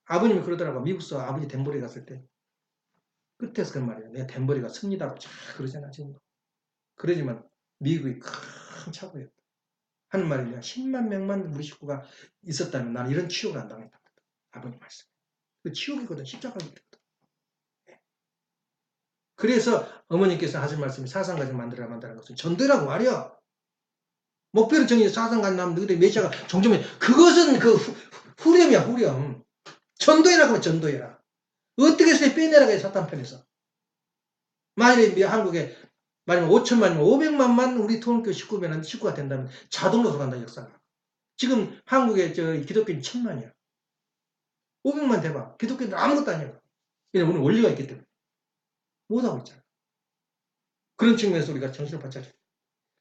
아버님이 그러더라고. 미국서 아버지 덴버리 갔을 때. 끝에서 그런 말이야. 내가 덴버리가 승리다고 그러잖아, 지금도. 그러지만 미국이 큰 차고였다. 하는 말이 내가 10만 명만 우리 식구가 있었다면 나는 이런 치욕을 안 당했다. 아버님 말씀. 그 치욕이거든. 십자가거든. 그래서 어머니께서 하신 말씀이 사상가정 만들라는 것은 전도라고 말이야. 목표를 정해서 사상가정 나면 너희들 메시아가 종점에 그것은 그 후렴이야, 후렴. 전도해라 그러면 전도해라. 어떻게 해서 빼내라고 해, 사탄 편에서. 만약에 한국에 만약에 5천만이면 500만만 우리 통일교 식구가 된다면 자동으로 돌아간다, 역사가. 지금 한국에 기독교인 1000만이야. 500만 대봐. 기독교인들 아무것도 아니야. 왜냐면 우리는 원리가 있기 때문에. 못하고 있잖아. 그런 측면에서 우리가 정신을 바짝 차려.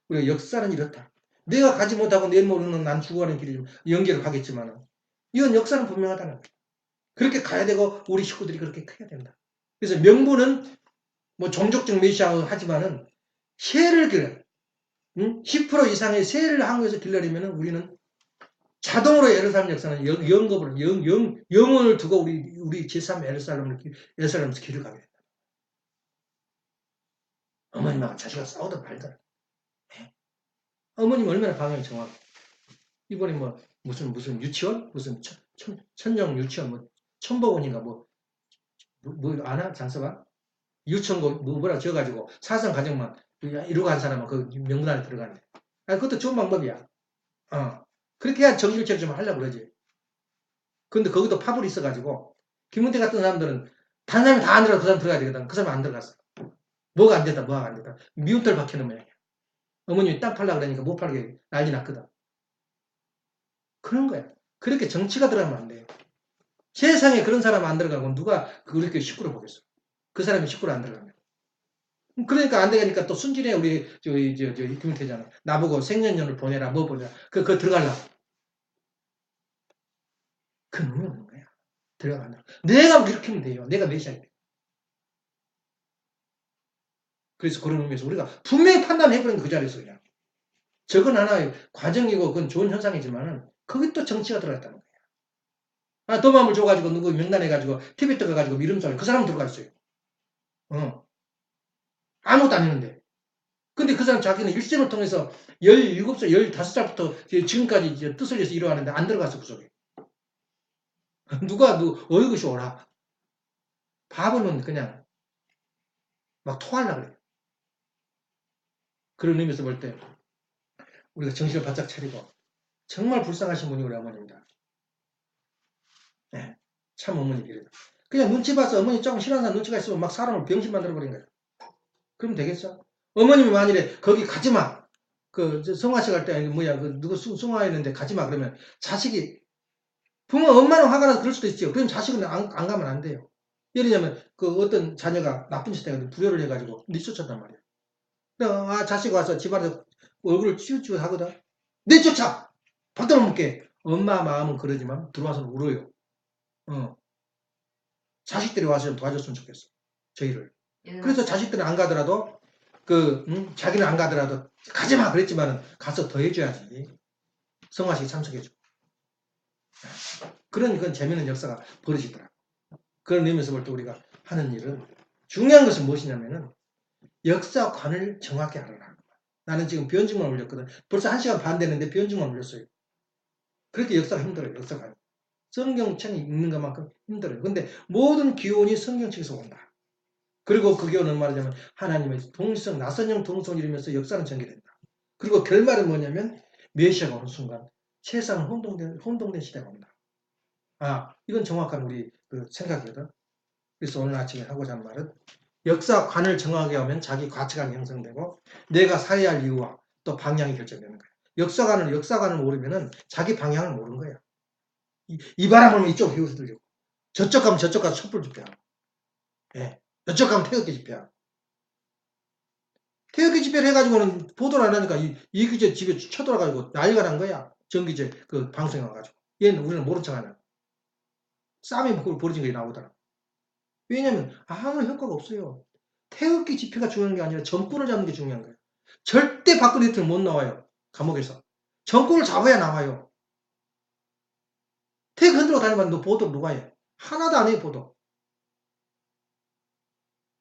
우리가 역사는 이렇다. 내가 가지 못하고 내 모르는 난 죽어가는 길이 연결을 가겠지만 이건 역사는 분명하다는 거야. 그렇게 가야 되고 우리 식구들이 그렇게 커야 된다. 그래서 명분은 뭐 종족적 메시아 하지만은 세를 길러, 10% 이상의 세를 한국에서 길러내면 우리는 자동으로 예루살렘 역사는 영혼을 두고 우리 제3 예루살렘에서 길을 가게 된다. 어머님하고 자식과 싸우든 말든. 어머님 얼마나 방향이 정확해. 이번에 무슨 유치원? 무슨 천정 유치원, 천복원인가 아나? 장서방? 유치원 뭐라 지어가지고 사상 가정만 이루고 한 사람은 그 명단 안에 들어가는데. 그것도 좋은 방법이야. 그렇게 해야 정신을 차려 좀 하려고 그러지. 근데 거기도 파벌이 있어가지고 김문태 같은 사람들은 다른 사람이 다 안 들어가 그 사람 들어가야 되거든. 그 사람 안 들어갔어. 뭐가 안 된다, 뭐가 안 된다. 미운털 박혀놓은 모양이야. 어머님이 땅 팔려고 그러니까 못 팔게 난리 났거든. 그런 거야. 그렇게 정치가 들어가면 안 돼요. 세상에 그런 사람 안 들어가고 누가 그렇게 시끄러 보겠어. 그 사람이 시끄러 안 들어가면. 그러니까 안 되니까 또 순진해 우리 김태잖아. 나보고 생년년을 보내라 뭐 보내라. 그거 들어갈라. 그 놈이 없는 거야. 들어간다. 내가 이렇게 하면 돼요. 내가 메시아야 돼. 그래서 그런 의미에서 우리가 분명히 판단해버린 그 자리에서 그냥. 저건 하나의 과정이고 그건 좋은 현상이지만은 거기 또 정치가 들어갔다는 거야. 아, 도마을 줘가지고 누구 명단해가지고 TV 떠가가지고 미름살 그 사람 들어가 있어요. 아무것도 안 했는데. 근데 그 사람 자기는 일생을 통해서 17살, 15살부터 지금까지 이제 뜻을 위해서 일어나는데 안 들어갔어, 그 속에. 누가, 어이것이 오라. 바보는 그냥 막 토하려고 그래. 그런 의미에서 볼 때, 우리가 정신을 바짝 차리고, 정말 불쌍하신 분이 우리 어머니입니다. 네, 참 어머니 비례다. 그냥 눈치 봐서 어머니 조금 싫어하는 사람 눈치가 있으면 막 사람을 병신 만들어버린 거야. 그럼 되겠어? 어머님이 만일에 거기 가지 마. 성화식 할 때, 누구 승화했는데 가지 마. 그러면 자식이, 엄마는 화가 나서 그럴 수도 있죠. 그럼 자식은 안 가면 안 돼요. 예를 들면, 어떤 자녀가 나쁜 짓 해가지고 불효를 해가지고 내쫓았단 말이야. 자식 와서 집안에서 얼굴을 치우치고 하거든. 내쫓아! 밖으로 못게 엄마 마음은 그러지만 들어와서는 울어요. 자식들이 와서 좀 도와줬으면 좋겠어. 저희를. 그래서 자식들은 안 가더라도, 자기는 안 가더라도 가지 마! 그랬지만은 가서 더 해줘야지. 성화식 참석해줘. 그건 재미있는 역사가 벌어지더라. 그런 의미에서 볼 때 우리가 하는 일은 중요한 것은 무엇이냐면은 역사관을 정확히 알아라. 나는 지금 비언증만 올렸거든. 벌써 1시간 반 되는데 비언증만 올렸어요. 그렇게 역사가 힘들어요. 역사관. 성경책이 읽는 것만큼 힘들어요. 근데 모든 기원이 성경책에서 온다. 그리고 그 기원은 말하자면 하나님의 동성, 나선형 동성을 이루면서 역사는 전개된다. 그리고 결말은 뭐냐면 메시아가 오는 순간 세상은 혼동된 시대가 온다. 이건 정확한 우리 생각이거든. 그래서 오늘 아침에 하고자 하는 말은 역사관을 정하게 하면 자기 가치관이 형성되고 내가 살아야 할 이유와 또 방향이 결정되는 거야. 역사관을 모르면은 자기 방향을 모르는 거야. 이 바람 불면 이쪽 휘어서 들리고 저쪽 가면 저쪽 가서 촛불 집회하고 예. 저쪽 가면 태극기 집회하고 태극기 집회를 해가지고는 보도를 안 하니까 이 기자 집에 쳐들어가지고 난리가 난 거야. 전기제 방송에 와가지고 얘는 우리는 모른 척하냐. 싸움이 벌어진 게 나오더라. 왜냐면 아무런 효과가 없어요. 태극기 집회가 중요한 게 아니라 정권을 잡는 게 중요한 거예요. 절대 박근혜 대통령 못 나와요. 감옥에서. 정권을 잡아야 나와요. 태극 흔들고 다니면 보도 누가 해? 하나도 안 해요, 보도.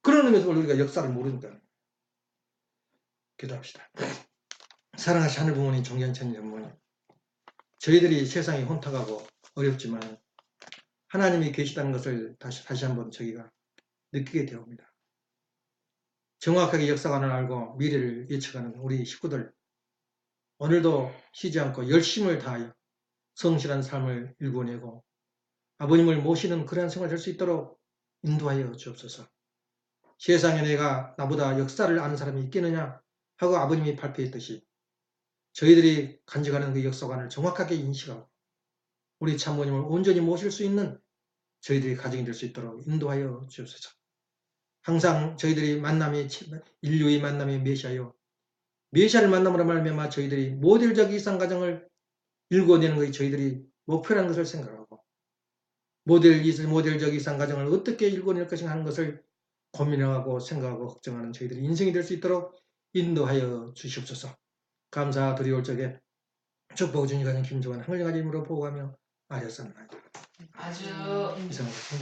그런 의미에서 우리가 역사를 모르니까. 기도합시다. 사랑하신 하늘 부모님, 종견천지 부모님. 저희들이 세상이 혼탁하고 어렵지만 하나님이 계시다는 것을 다시 한번 저희가 느끼게 되옵니다. 정확하게 역사관을 알고 미래를 예측하는 우리 식구들 오늘도 쉬지 않고 열심을 다하여 성실한 삶을 일궈내고 아버님을 모시는 그러한 생활을 할 수 있도록 인도하여 주옵소서. 세상에 내가 나보다 역사를 아는 사람이 있겠느냐 하고 아버님이 발표했듯이 저희들이 간직하는 그 역사관을 정확하게 인식하고 우리 참모님을 온전히 모실 수 있는 저희들이 가정이 될 수 있도록 인도하여 주옵소서. 항상 저희들이 인류의 만남이 메시아요. 메시아를 만남으로 말미암아 저희들이 모델적 이상가정을 일궈내는 것이 저희들이 목표라는 것을 생각하고 모델적 이상가정을 어떻게 일궈낼 것인가 하는 것을 고민하고 생각하고 걱정하는 저희들이 인생이 될 수 있도록 인도하여 주시옵소서. 감사드리올 적에 축복을 주니 가진 김조관 하늘가지 힘으로 보호하며 아렸사나이다. 아주 이상입니다.